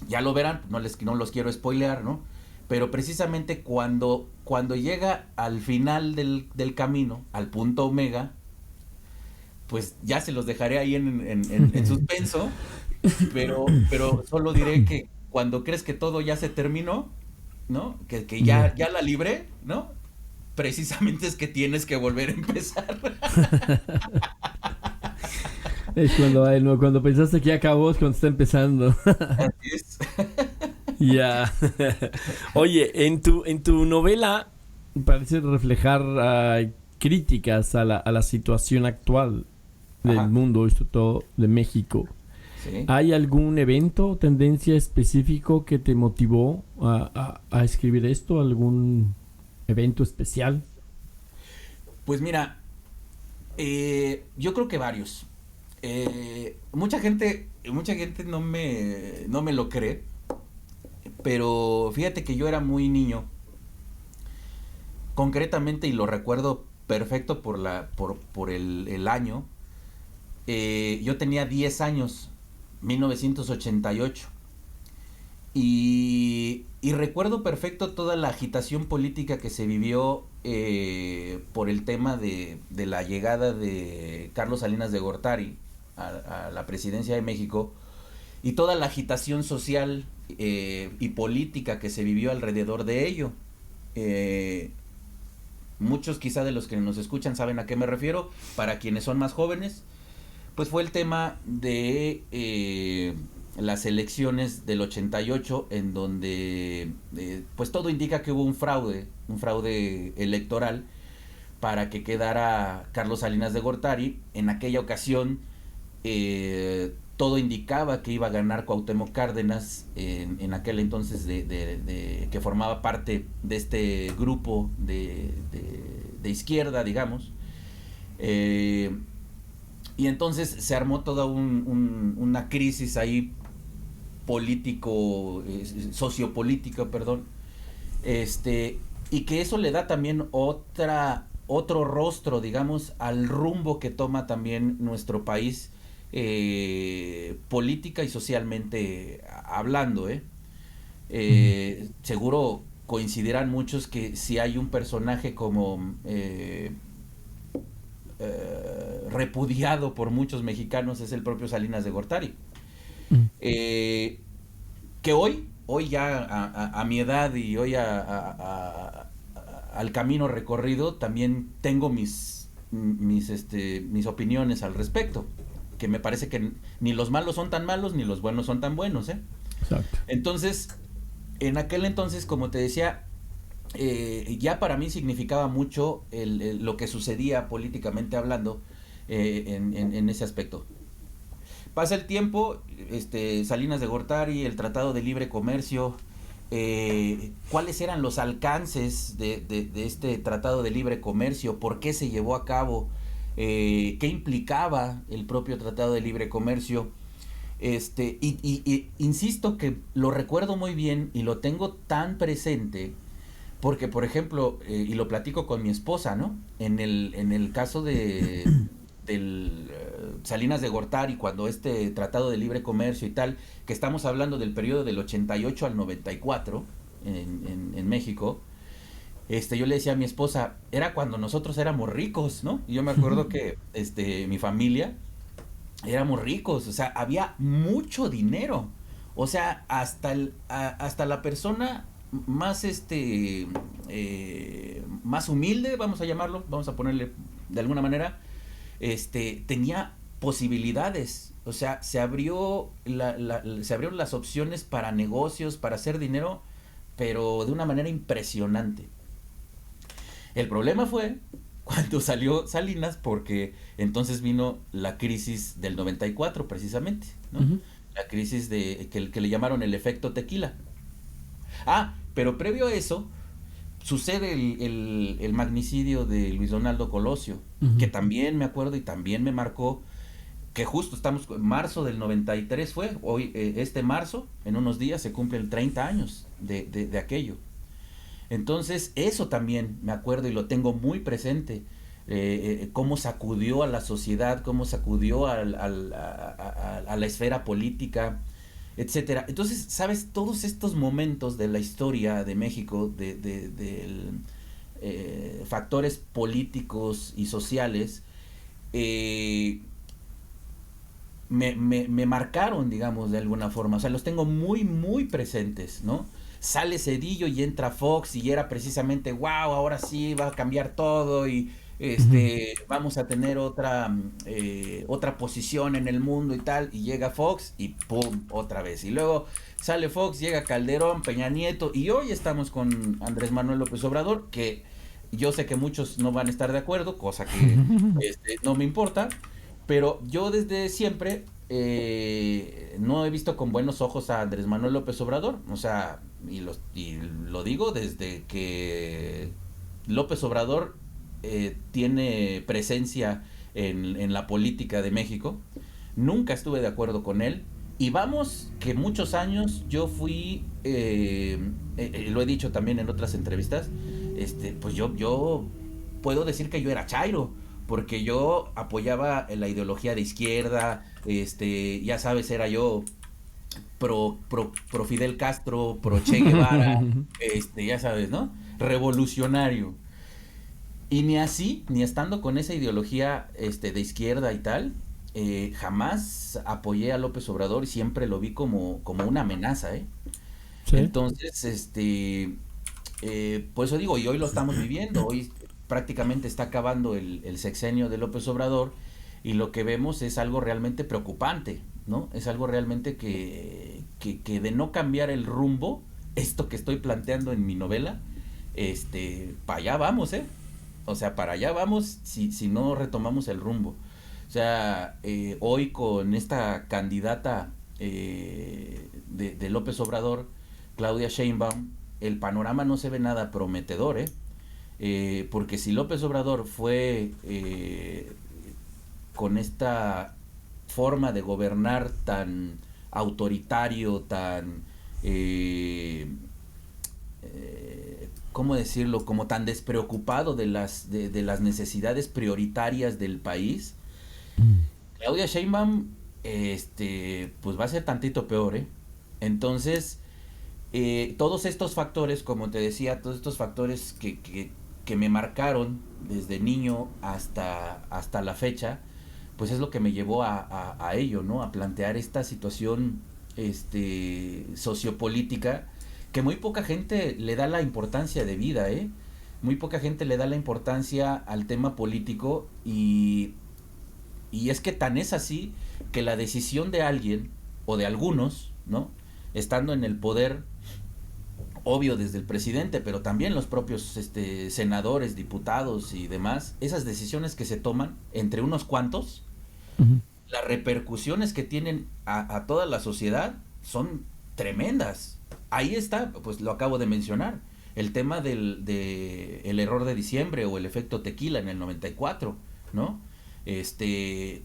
ya lo verán, no los quiero spoilear, ¿no? Pero precisamente cuando llega al final del camino, al punto omega, pues ya se los dejaré ahí en suspenso, pero solo diré que cuando crees que todo ya se terminó, ¿no? Que ya la libré, ¿no? Precisamente es que tienes que volver a empezar. Es cuando pensaste que ya acabó, es cuando está empezando. Así es. Ya. Oye, en tu novela parece reflejar críticas a la situación actual del Ajá. mundo, esto todo de México. Sí. ¿Hay algún evento o tendencia específico que te motivó a escribir esto? ¿Algún evento especial? Pues mira, yo creo que varios. Mucha gente no me lo cree, pero fíjate que yo era muy niño, concretamente, y lo recuerdo perfecto por el año. Yo tenía 10 años, 1988, y recuerdo perfecto toda la agitación política que se vivió por el tema de la llegada de Carlos Salinas de Gortari a la presidencia de México, y toda la agitación social y política que se vivió alrededor de ello. Muchos quizá de los que nos escuchan saben a qué me refiero. Para quienes son más jóvenes, pues fue el tema de las elecciones del 88, en donde pues todo indica que hubo un fraude electoral para que quedara Carlos Salinas de Gortari. En aquella ocasión todo indicaba que iba a ganar Cuauhtémoc Cárdenas, en aquel entonces que formaba parte de este grupo de izquierda, digamos. Y entonces se armó toda una crisis ahí sociopolítica, perdón, y que eso le da también otro rostro, digamos, al rumbo que toma también nuestro país, política y socialmente hablando, seguro coincidirán muchos que si hay un personaje como repudiado por muchos mexicanos, es el propio Salinas de Gortari. Que hoy ya a mi edad y hoy al camino recorrido, también tengo mis opiniones al respecto, que me parece que ni los malos son tan malos ni los buenos son tan buenos, Exacto. Entonces, en aquel entonces, como te decía, ya para mí significaba mucho lo que sucedía políticamente hablando, en ese aspecto. Pasa el tiempo, Salinas de Gortari, el Tratado de Libre Comercio, cuáles eran los alcances de este Tratado de Libre Comercio, por qué se llevó a cabo, qué implicaba el propio Tratado de Libre Comercio. Y insisto que lo recuerdo muy bien y lo tengo tan presente porque, por ejemplo, y lo platico con mi esposa, ¿no? En el caso del Salinas de Gortari, cuando este Tratado de Libre Comercio y tal, que estamos hablando del periodo del 88 al 94 en México, yo le decía a mi esposa, era cuando nosotros éramos ricos, ¿no? Y yo me acuerdo que mi familia éramos ricos, o sea, había mucho dinero, o sea, hasta la persona más más humilde, vamos a llamarlo, vamos a ponerle de alguna manera, tenía posibilidades, o sea, se abrieron las opciones para negocios, para hacer dinero, pero de una manera impresionante. El problema fue cuando salió Salinas, porque entonces vino la crisis del 94 precisamente, ¿no? La crisis que le llamaron el efecto tequila. Pero previo a eso sucede el magnicidio de Luis Donaldo Colosio, que también me acuerdo y también me marcó, que justo estamos en marzo del 93 fue, hoy marzo, en unos días se cumplen 30 años de aquello. Entonces eso también me acuerdo y lo tengo muy presente, cómo sacudió a la sociedad, cómo sacudió a la esfera política, etcétera. Entonces, sabes, todos estos momentos de la historia de México, de factores políticos y sociales, me marcaron, digamos, de alguna forma. O sea, los tengo muy, muy presentes, ¿no? Sale Zedillo y entra Fox y era precisamente, wow, ahora sí va a cambiar todo y vamos a tener otra posición en el mundo y tal, y llega Fox y pum, otra vez, y luego sale Fox, llega Calderón, Peña Nieto, y hoy estamos con Andrés Manuel López Obrador, que yo sé que muchos no van a estar de acuerdo, cosa que no me importa, pero yo desde siempre no he visto con buenos ojos a Andrés Manuel López Obrador, o sea, y lo digo desde que López Obrador tiene presencia en la política de México. Nunca estuve de acuerdo con él, y vamos que muchos años yo fui, lo he dicho también en otras entrevistas, pues yo puedo decir que yo era chairo, porque yo apoyaba la ideología de izquierda, ya sabes, era yo pro Fidel Castro, pro Che Guevara, ya sabes, ¿no? Revolucionario. Y ni así, ni estando con esa ideología de izquierda y tal, jamás apoyé a López Obrador y siempre lo vi como una amenaza, ¿eh? ¿Sí? Entonces, por eso digo, y hoy lo estamos viviendo, hoy prácticamente está acabando el sexenio de López Obrador, y lo que vemos es algo realmente preocupante. ¿no? Es algo realmente que de no cambiar el rumbo, esto que estoy planteando en mi novela, para allá vamos, ¿eh? O sea, para allá vamos si no retomamos el rumbo. O sea, hoy con esta candidata de López Obrador, Claudia Sheinbaum, el panorama no se ve nada prometedor, ¿eh? Porque si López Obrador fue con esta forma de gobernar tan autoritario, tan, ¿cómo decirlo? Como tan despreocupado de las necesidades prioritarias del país, Claudia Sheinbaum, pues va a ser tantito peor, ¿eh? Entonces, todos estos factores, como te decía, todos estos factores que me marcaron desde niño hasta la fecha, pues es lo que me llevó a ello, ¿no? A plantear esta situación sociopolítica que muy poca gente le da la importancia de vida, ¿eh? Muy poca gente le da la importancia al tema político y es que tan es así que la decisión de alguien o de algunos, ¿no? Estando en el poder, obvio desde el presidente, pero también los propios senadores, diputados y demás, esas decisiones que se toman entre unos cuantos, Ujú. las repercusiones que tienen a toda la sociedad son tremendas. Ahí está, pues lo acabo de mencionar, el tema el error de diciembre o el efecto tequila en el 94, ¿no?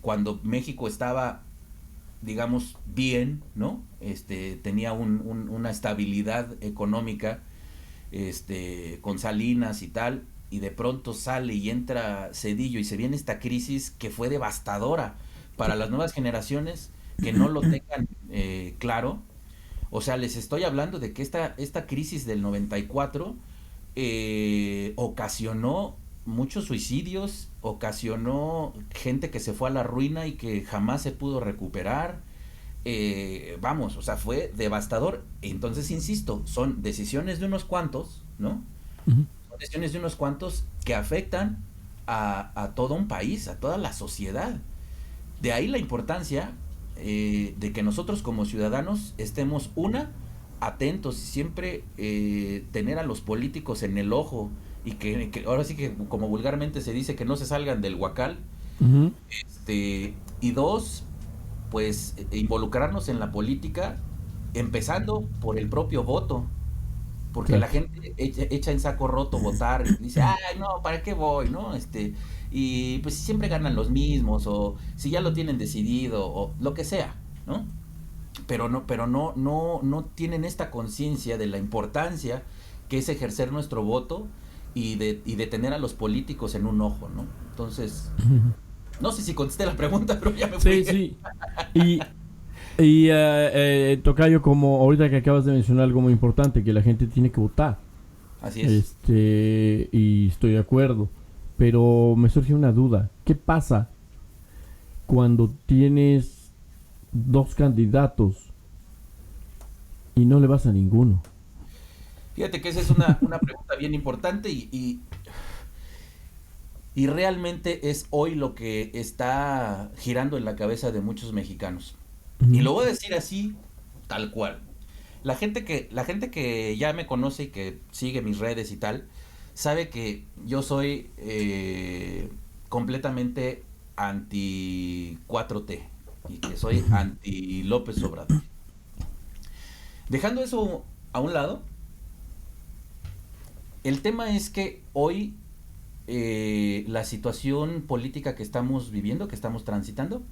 Cuando México estaba, digamos, bien, ¿no? Tenía una estabilidad económica, con Salinas y tal, y de pronto sale y entra Cedillo y se viene esta crisis que fue devastadora para las nuevas generaciones que no lo tengan claro. O sea, les estoy hablando de que esta crisis del 94 ocasionó muchos suicidios, ocasionó gente que se fue a la ruina y que jamás se pudo recuperar. Vamos, o sea, fue devastador. Entonces, insisto, son decisiones de unos cuantos, ¿no? Ujú. Son decisiones de unos cuantos que afectan a todo un país, a toda la sociedad. De ahí la importancia de que nosotros como ciudadanos estemos, atentos y siempre tener a los políticos en el ojo y que ahora sí que como vulgarmente se dice que no se salgan del huacal, Ujú. y dos, pues involucrarnos en la política empezando por el propio voto, porque la Claro. gente echa en saco roto votar y dice, ay, no, ¿para qué voy? ¿No? Y pues siempre ganan los mismos, o si ya lo tienen decidido, o lo que sea, ¿no? Pero no tienen esta conciencia de la importancia que es ejercer nuestro voto y de tener a los políticos en un ojo, ¿no? Entonces, Ujú. no sé si contesté la pregunta, pero ya me Sí, fui. sí. Y, Tocayo, como ahorita que acabas de mencionar algo muy importante, que la gente tiene que votar. Así es. Y estoy de acuerdo. Pero me surge una duda. ¿Qué pasa cuando tienes dos candidatos y no le vas a ninguno? Fíjate que esa es una pregunta bien importante y realmente es hoy lo que está girando en la cabeza de muchos mexicanos. Y Ujú. lo voy a decir así, tal cual. La gente que ya me conoce y que sigue mis redes y tal, sabe que yo soy completamente anti 4T y que soy anti López Obrador. Dejando eso a un lado, el tema es que hoy la situación política que estamos viviendo, que estamos transitando,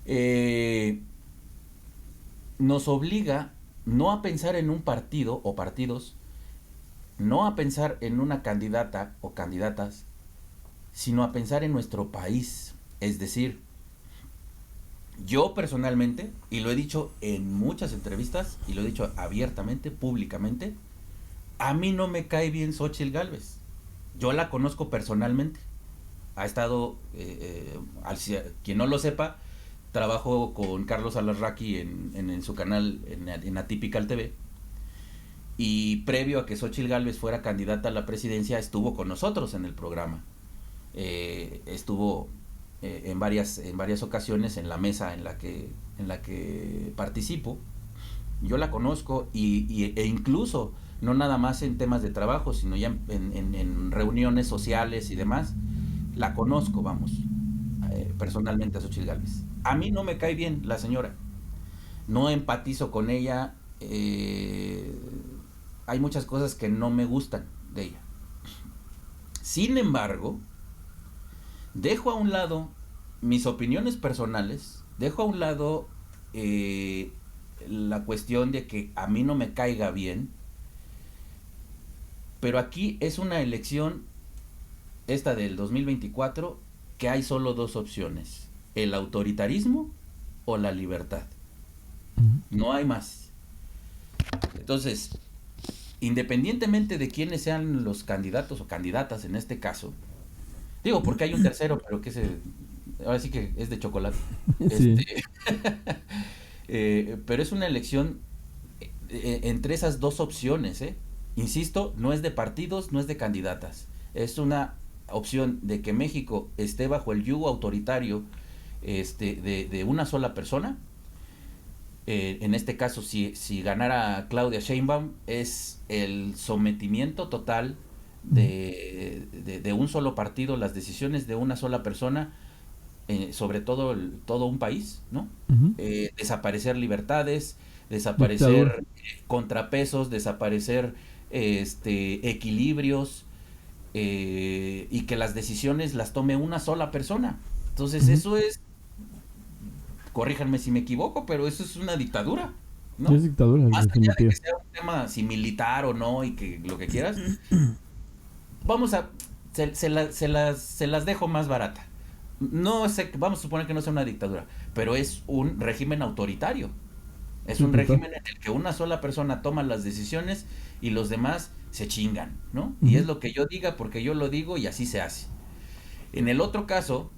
eh, nos obliga no a pensar en un partido o partidos, no a pensar en una candidata o candidatas, sino a pensar en nuestro país. Es decir, yo personalmente, y lo he dicho en muchas entrevistas, y lo he dicho abiertamente, públicamente, a mí no me cae bien Xochitl Gálvez. Yo la conozco personalmente. Ha estado, quien no lo sepa, trabajo con Carlos Alarraqui en su canal en Atypical TV. Y previo a que Xochitl Gálvez fuera candidata a la presidencia, estuvo con nosotros en el programa. Estuvo en varias ocasiones en la mesa en la que participo. Yo la conozco e incluso no nada más en temas de trabajo, sino ya en reuniones sociales y demás, la conozco, vamos, personalmente a Xóchitl Gálvez. A mí no me cae bien la señora, no empatizo con ella, hay muchas cosas que no me gustan de ella. Sin embargo, dejo a un lado mis opiniones personales, dejo a un lado la cuestión de que a mí no me caiga bien, pero aquí es una elección, esta del 2024, que hay solo dos opciones: el autoritarismo o la libertad. No hay más. Entonces, independientemente de quiénes sean los candidatos o candidatas en este caso, digo, porque hay un tercero, pero que ahora sí que es de chocolate. Sí. Pero es una elección entre esas dos opciones, Insisto, no es de partidos, no es de candidatas. Es una opción de que México esté bajo el yugo autoritario de una sola persona. En este caso, si ganara Claudia Sheinbaum, es el sometimiento total de un solo partido, las decisiones de una sola persona, sobre todo un país, ¿no? Desaparecer libertades, desaparecer contrapesos, desaparecer equilibrios, y que las decisiones las tome una sola persona. Entonces eso es, corríjanme si me equivoco, pero eso es una dictadura, ¿no? Es dictadura, más allá de que sea un tema si militar o no y que lo que quieras, se las dejo más barata. No sé, vamos a suponer que no sea una dictadura, pero es un régimen autoritario. Es un régimen en el que una sola persona toma las decisiones y los demás se chingan, ¿no? Y es lo que yo diga porque yo lo digo y así se hace. En el otro caso,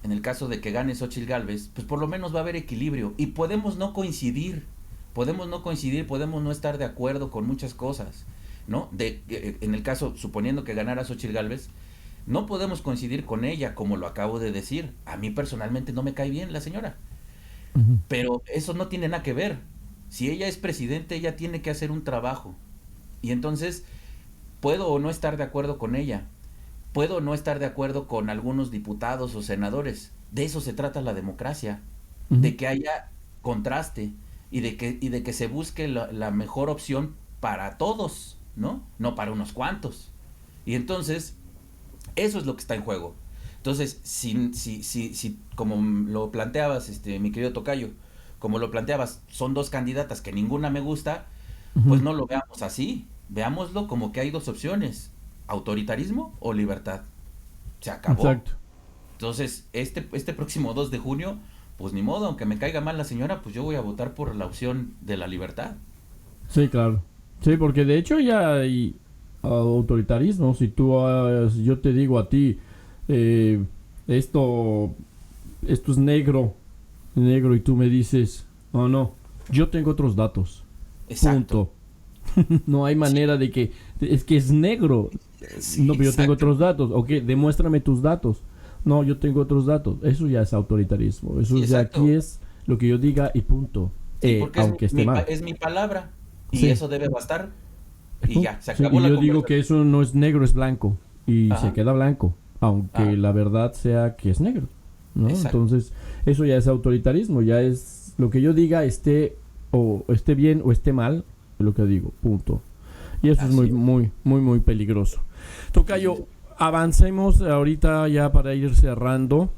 en el caso de que gane Xóchitl Gálvez, pues por lo menos va a haber equilibrio y podemos no coincidir, podemos no estar de acuerdo con muchas cosas, ¿no? En el caso, suponiendo que ganara Xóchitl Gálvez, no podemos coincidir con ella, como lo acabo de decir. A mí personalmente no me cae bien la señora, pero eso no tiene nada que ver. Si ella es presidente, ella tiene que hacer un trabajo. Y entonces, puedo o no estar de acuerdo con ella, puedo no estar de acuerdo con algunos diputados o senadores. De eso se trata la democracia, de que haya contraste y de que se busque la mejor opción para todos, ¿no? No para unos cuantos. Y entonces, eso es lo que está en juego. Entonces, si como lo planteabas, mi querido tocayo, como lo planteabas, son dos candidatas que ninguna me gusta, pues no lo veamos así. Veámoslo como que hay dos opciones: autoritarismo o libertad. Se acabó. Exacto. Entonces, este próximo 2 de junio, pues ni modo, aunque me caiga mal la señora, pues yo voy a votar por la opción de la libertad. Sí, claro. Sí, porque de hecho ya hay autoritarismo. Si yo te digo a ti, esto es negro, y tú me dices, oh no, yo tengo otros datos. Exacto. Punto. No hay manera de que, es que es negro. Sí, no, pero yo exacto. tengo otros datos. Ok, demuéstrame tus datos. No, yo tengo otros datos. Eso ya es autoritarismo. Eso Sí, ya exacto. aquí es lo que yo diga y punto. Sí, porque aunque esté mal. es mi palabra y Sí. eso debe bastar. Y ya, se Sí, acabó y la yo digo conversación. que eso no es negro, es blanco. Y Ajá. se queda blanco. Aunque Ajá. la verdad sea que es negro, ¿no? Exacto. Entonces, eso ya es autoritarismo. Ya es lo que yo diga, esté bien o esté mal, es lo que digo, punto. Y eso Así es muy, es. muy, muy, muy peligroso. Tocayo, avancemos ahorita ya para ir cerrando.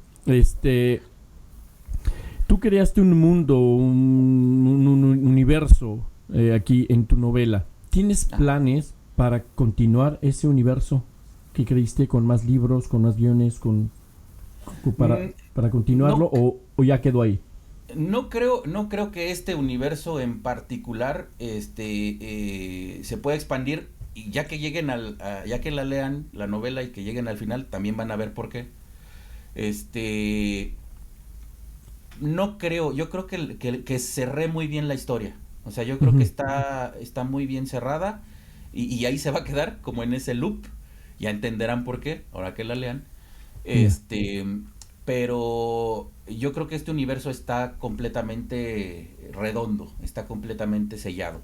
Tú creaste un mundo, un universo aquí en tu novela. ¿Tienes planes para continuar ese universo que creíste, con más libros, con más guiones, para continuarlo, No, o ya quedó ahí? no creo que este universo en particular se pueda expandir, y ya que lleguen ya que la lean la novela y que lleguen al final, también van a ver por qué. No creo, yo creo que cerré muy bien la historia. O sea, yo creo que está muy bien cerrada, y ahí se va a quedar como en ese loop. Ya entenderán por qué, ahora que la lean. Yeah. pero yo creo que este universo está completamente redondo, está completamente sellado.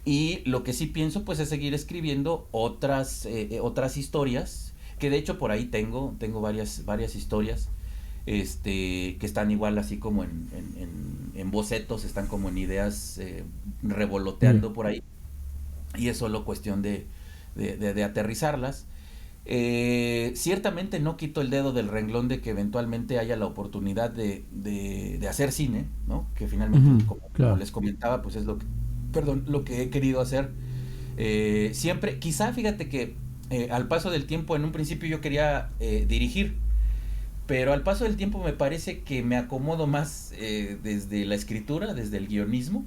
Y lo que sí pienso pues es seguir escribiendo otras historias, que de hecho por ahí tengo varias historias, que están igual así como en bocetos, están como en ideas Sí, revoloteando por ahí, y es solo cuestión de aterrizarlas. Ciertamente no quito el dedo del renglón de que eventualmente haya la oportunidad de hacer cine, ¿no? Que finalmente, ujú, como claro. les comentaba, pues es lo que he querido hacer. Siempre, quizá fíjate que al paso del tiempo, en un principio yo quería dirigir, pero al paso del tiempo me parece que me acomodo más desde la escritura, desde el guionismo,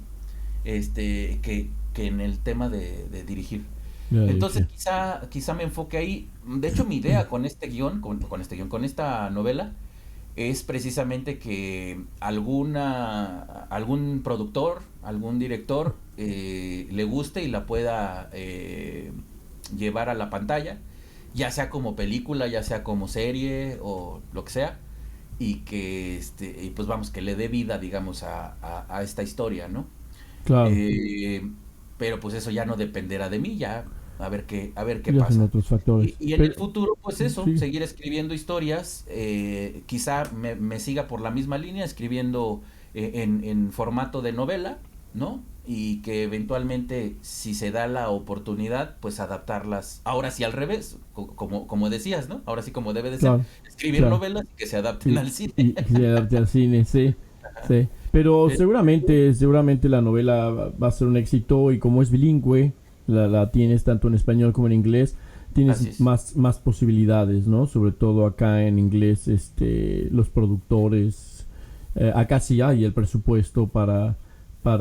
que en el tema de dirigir. Ya Entonces dije. quizá me enfoque ahí. De hecho, mi idea con este guión, con esta novela, es precisamente que algún productor, algún director le guste y la pueda llevar a la pantalla, ya sea como película, ya sea como serie o lo que sea, y que y pues vamos, que le dé vida, digamos, a esta historia, ¿no? Claro, Eh, pero pues eso ya no dependerá de mí, ya a ver qué ya son pasa. otros factores. Y en el Pero, futuro, pues eso, sí, seguir escribiendo historias, quizá me siga por la misma línea, escribiendo en formato de novela, ¿no? Y que eventualmente, si se da la oportunidad, pues adaptarlas, ahora sí al revés, como decías, ¿no? Ahora sí como debe de ser, claro, escribir claro. novelas y que se adapten Y, al cine. y que se adapte al cine, sí, sí. Pero Eh, seguramente la novela va a ser un éxito y como es bilingüe, la tienes tanto en español como en inglés, tienes Así es. más posibilidades, ¿no? Sobre todo acá en inglés, los productores, acá sí hay el presupuesto para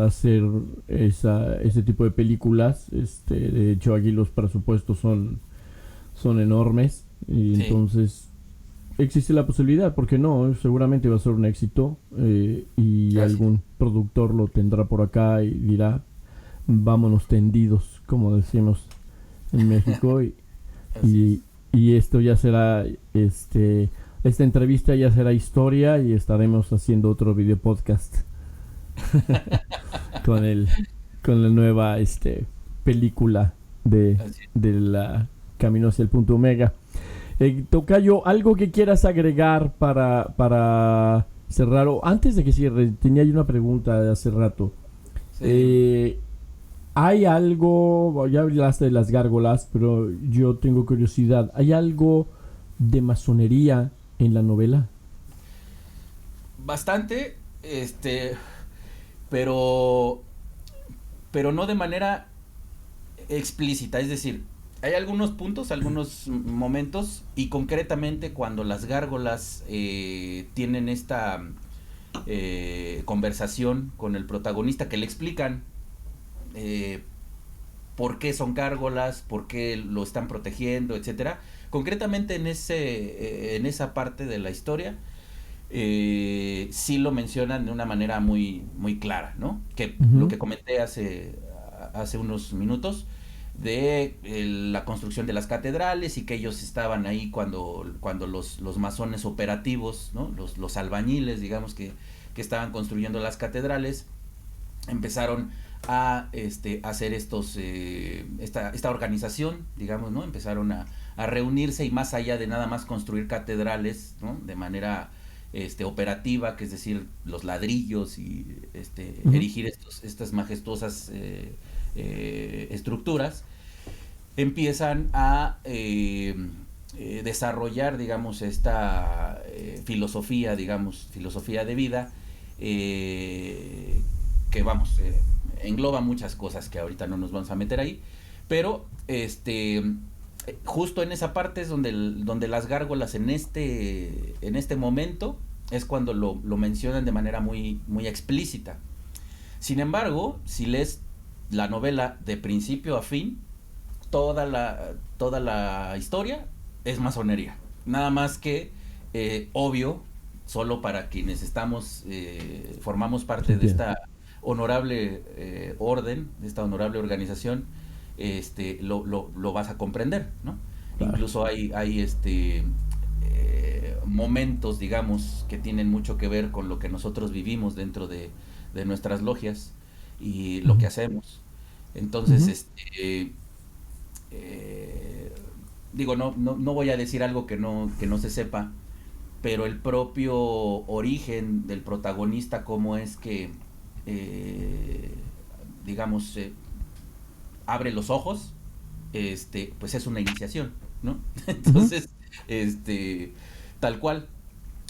hacer ese tipo de películas. De hecho, aquí los presupuestos son enormes y Sí, entonces existe la posibilidad, porque no, seguramente va a ser un éxito y así es. algún productor lo tendrá por acá y dirá, vámonos tendidos, como decimos en México, Así y, es. y esto ya será, esta entrevista ya será historia y estaremos haciendo otro video podcast con con la nueva película Así es. de la Camino hacia el punto Omega. Tocayo, algo que quieras agregar para cerrar. O antes de que cierre, tenía yo una pregunta de hace rato. Sí, dime. Eh, ¿Hay algo, ya hablaste de las gárgolas, pero yo tengo curiosidad, ¿hay algo de masonería en la novela? Bastante, pero, pero no de manera explícita, es decir, hay algunos puntos, algunos momentos, y concretamente cuando las gárgolas tienen esta conversación con el protagonista que le explican eh, por qué son gárgolas, por qué lo están protegiendo, etcétera. Concretamente en esa parte de la historia, sí lo mencionan de una manera muy clara, ¿no? Que lo Ujú, que comenté hace unos minutos de la construcción de las catedrales y que ellos estaban ahí cuando los masones operativos, ¿no? Los albañiles, digamos, que estaban construyendo las catedrales, empezaron a hacer esta organización, digamos, ¿no? Empezaron a reunirse y más allá de nada más construir catedrales, ¿no? De manera operativa, que es decir, los ladrillos y ujú. erigir estas majestuosas estructuras, empiezan a desarrollar, digamos, esta filosofía de vida, eh, que vamos, engloba muchas cosas que ahorita no nos vamos a meter ahí, pero justo en esa parte es donde las gárgolas en este momento es cuando lo mencionan de manera muy explícita. Sin embargo, si lees la novela de principio a fin, toda la historia es masonería. Nada más que, obvio, solo para quienes formamos Se parte de entiende. esta honorable orden, de esta honorable organización, lo vas a comprender, ¿no? Claro. Incluso hay momentos, digamos, que tienen mucho que ver con lo que nosotros vivimos dentro de nuestras logias y lo que hacemos. Entonces, Ujú. digo, no voy a decir algo que no se sepa, pero el propio origen del protagonista, cómo es que, eh, digamos, abre los ojos, pues es una iniciación, ¿no? Ujú. Entonces, este, tal cual.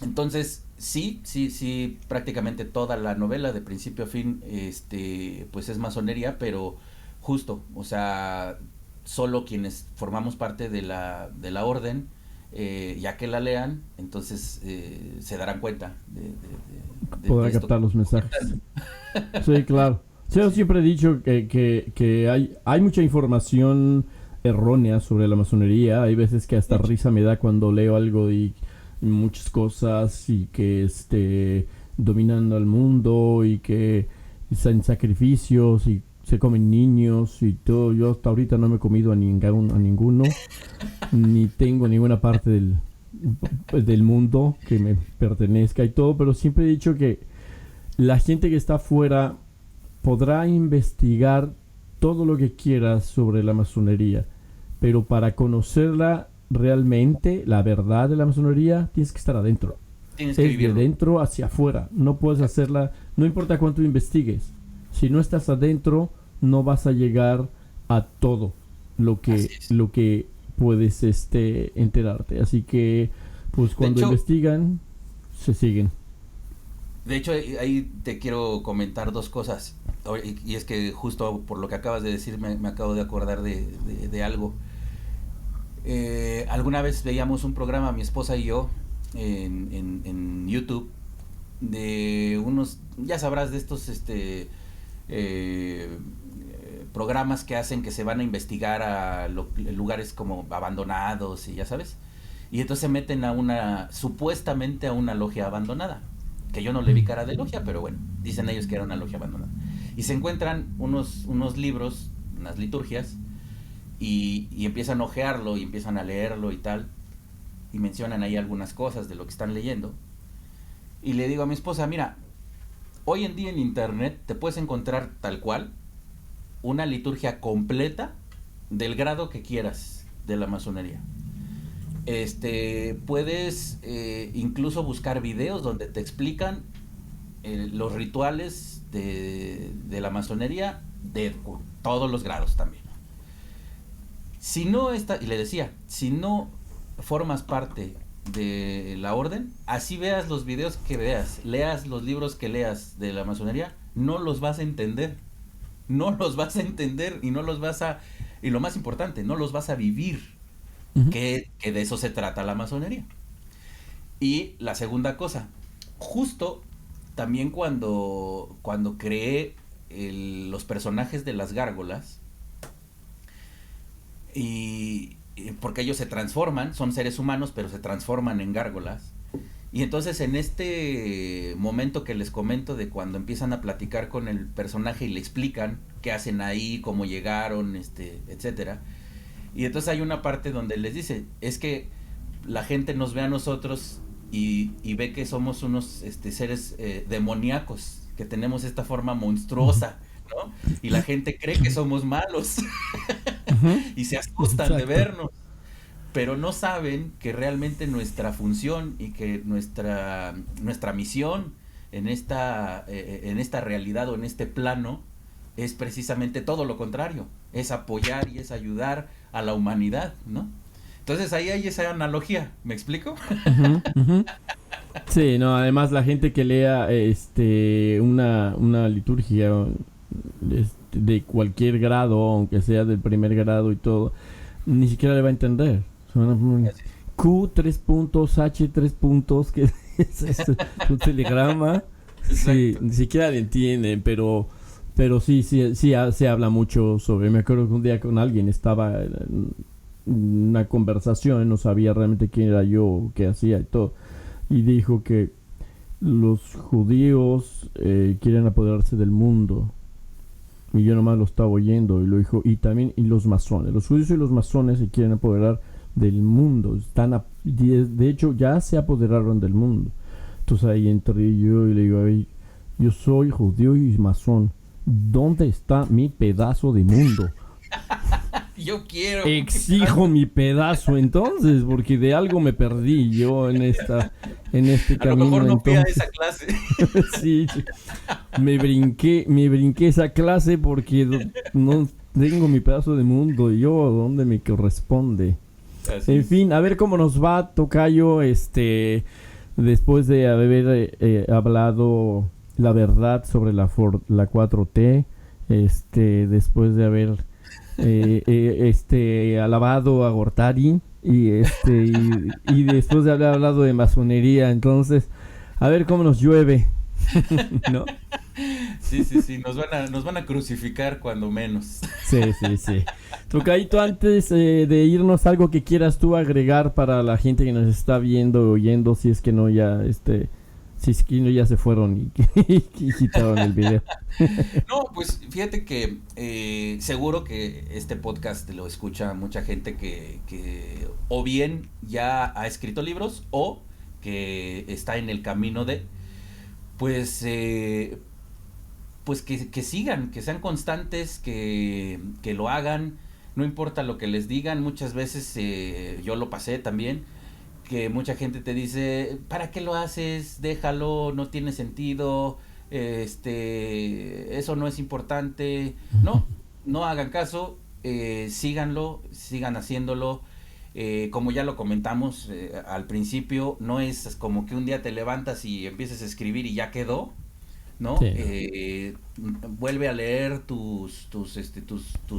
Entonces, sí, prácticamente toda la novela, de principio a fin, pues es masonería, pero justo, o sea, solo quienes formamos parte de la orden, ya que la lean, entonces se darán cuenta Podrá de esto captar que los estoy mensajes. comentando. Sí, claro. Sí, yo siempre he dicho que hay mucha información errónea sobre la masonería. Hay veces que hasta Mucho. risa me da cuando leo algo y muchas cosas y que dominando al mundo y que hacen sacrificios y se comen niños y todo. Yo hasta ahorita no me he comido a ninguno, ni tengo ninguna parte del mundo que me pertenezca y todo, pero siempre he dicho que la gente que está afuera podrá investigar todo lo que quiera sobre la masonería, pero para conocerla realmente, la verdad de la masonería, tienes que estar adentro. Tienes que Es de vivirlo. dentro hacia afuera. No puedes Exacto. hacerla, no importa cuánto investigues. Si no estás adentro, no vas a llegar a todo Así es. lo que puedes enterarte. Así que, pues De cuando hecho, investigan, se siguen. ahí te quiero comentar dos cosas. Y es que justo por lo que acabas de decir me acabo de acordar de algo. Alguna vez veíamos un programa, mi esposa y yo, en YouTube, de unos, ya sabrás, de estos programas que hacen que se van a investigar a lugares como abandonados y ya sabes. Y entonces se meten a supuestamente a una logia abandonada. Que yo no le vi cara de logia, pero bueno, dicen ellos que era una logia abandonada. Y se encuentran unos libros, unas liturgias, y empiezan a ojearlo y empiezan a leerlo y tal. Y mencionan ahí algunas cosas de lo que están leyendo. Y le digo a mi esposa, mira, hoy en día en internet te puedes encontrar tal cual una liturgia completa del grado que quieras de la masonería. Puedes incluso buscar videos donde te explican los rituales de la masonería de todos los grados también. Si no está, y le decía, si no formas parte de la orden, así veas los videos que veas, leas los libros que leas de la masonería, no los vas a entender. No los vas a entender y no los vas a, y lo más importante, no los vas a vivir, Ujú. que de eso se trata la masonería. Y la segunda cosa, justo también cuando creé los personajes de las gárgolas, porque ellos se transforman, son seres humanos, pero se transforman en gárgolas. Y entonces en este momento que les comento de cuando empiezan a platicar con el personaje y le explican qué hacen ahí, cómo llegaron, etcétera. Y entonces hay una parte donde les dice, es que la gente nos ve a nosotros y ve que somos unos seres demoníacos, que tenemos esta forma Ujú. monstruosa, ¿no? Y la gente cree que somos malos Ujú. y se asustan de Exacto. vernos, pero no saben que realmente nuestra función y que nuestra misión en esta realidad o en este plano es precisamente todo lo contrario, es apoyar y es ayudar a la humanidad, ¿no? Entonces ahí hay esa analogía, ¿me explico? Ujú, ujú. Sí, no, además la gente que lea una liturgia de cualquier grado, aunque sea del primer grado y todo, ni siquiera le va a entender. Son Así Q tres puntos, H tres puntos, que es un telegrama. es. Sí, Exacto. ni siquiera le entienden, pero sí se habla mucho sobre. Me acuerdo que un día con alguien estaba en una conversación, no sabía realmente quién era yo, qué hacía y todo, y dijo que los judíos quieren apoderarse del mundo. Y yo nomás lo estaba oyendo y lo dijo. Y también y los masones. Los judíos y los masones se quieren apoderar del mundo. Están de hecho ya se apoderaron del mundo. Entonces ahí entré yo y le digo, "Ay, yo soy judío y masón. ¿Dónde está mi pedazo de mundo? Yo quiero. Exijo mi pedazo entonces, porque de algo me perdí yo en este A camino. lo mejor no fui a entonces. esa clase. Sí, me brinqué esa clase porque no tengo mi pedazo de mundo. Yo, ¿dónde me corresponde? Así En es. fin, a ver cómo nos va, tocayo, después de haber hablado la verdad sobre la 4T, después de haber alabado a Gortari y después de haber hablado de masonería, entonces, a ver cómo nos llueve, ¿no? Sí, sí, sí, nos van a crucificar cuando menos. Sí, sí, sí. Tocayito, antes de irnos, algo que quieras tú agregar para la gente que nos está viendo o oyendo, si es que no ya, si es que no ya se fueron y quitaron el video. No, pues fíjate que seguro que este podcast lo escucha mucha gente que o bien ya ha escrito libros o que está en el camino de, pues, pues que sigan, que sean constantes, que lo hagan, no importa lo que les digan, muchas veces yo lo pasé también, que mucha gente te dice, ¿para qué lo haces? Déjalo, no tiene sentido, eso no es importante. No, no hagan caso, síganlo, sigan haciéndolo. Como ya lo comentamos al principio, no es como que un día te levantas y empieces a escribir y ya quedó, ¿no? Sí, no. Vuelve a leer tus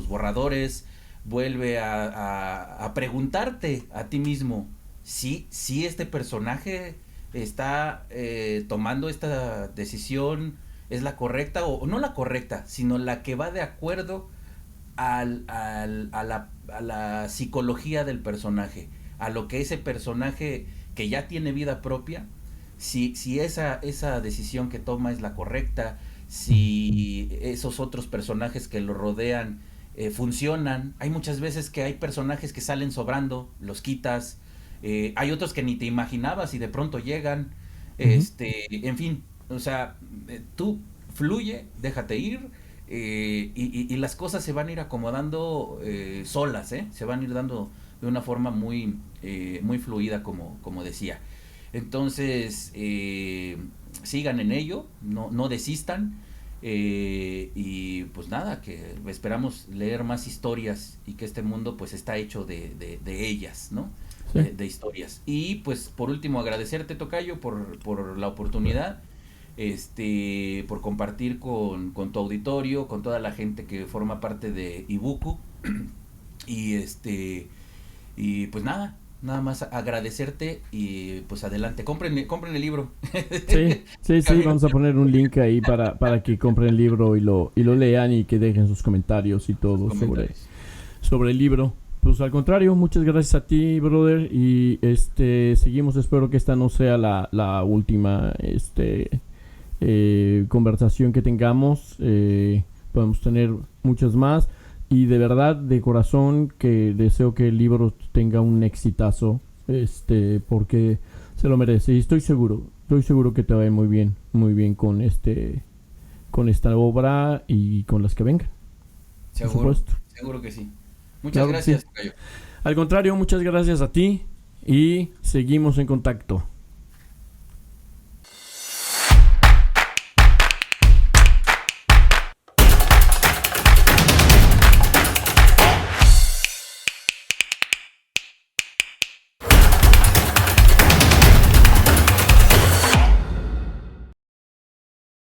borradores, vuelve a preguntarte a ti mismo si este personaje está tomando esta decisión, es la correcta o no la correcta, sino la que va de acuerdo a la psicología del personaje, a lo que ese personaje que ya tiene vida propia, si esa decisión que toma es la correcta, si esos otros personajes que lo rodean funcionan. Hay muchas veces que hay personajes que salen sobrando, los quitas, hay otros que ni te imaginabas y de pronto llegan, Ujú. en fin, o sea, tú fluye, déjate ir, y las cosas se van a ir acomodando solas, se van a ir dando de una forma muy fluida, como decía. Entonces, sigan en ello, no desistan, y pues nada, que esperamos leer más historias y que este mundo pues está hecho de ellas, ¿no? Sí. De historias. Y pues por último agradecerte, Tocayo, por la oportunidad, por compartir con tu auditorio, con toda la gente que forma parte de Ibuku. Y y pues nada más agradecerte y pues adelante, compren el libro. Sí, sí, sí, Camino. vamos a poner un link ahí para que compren el libro y lo lean y que dejen sus comentarios y Sus todo comentarios. sobre el libro. Pues al contrario, muchas gracias a ti, brother, y seguimos, espero que esta no sea la última conversación que tengamos, podemos tener muchas más, y de verdad, de corazón, que deseo que el libro tenga un exitazo, porque se lo merece, y estoy seguro que te va a ir muy bien con esta obra y con las que vengan, por Seguro, supuesto. seguro que sí. Muchas Claro que sí. gracias, Tocayo. Al contrario, muchas gracias a ti y seguimos en contacto.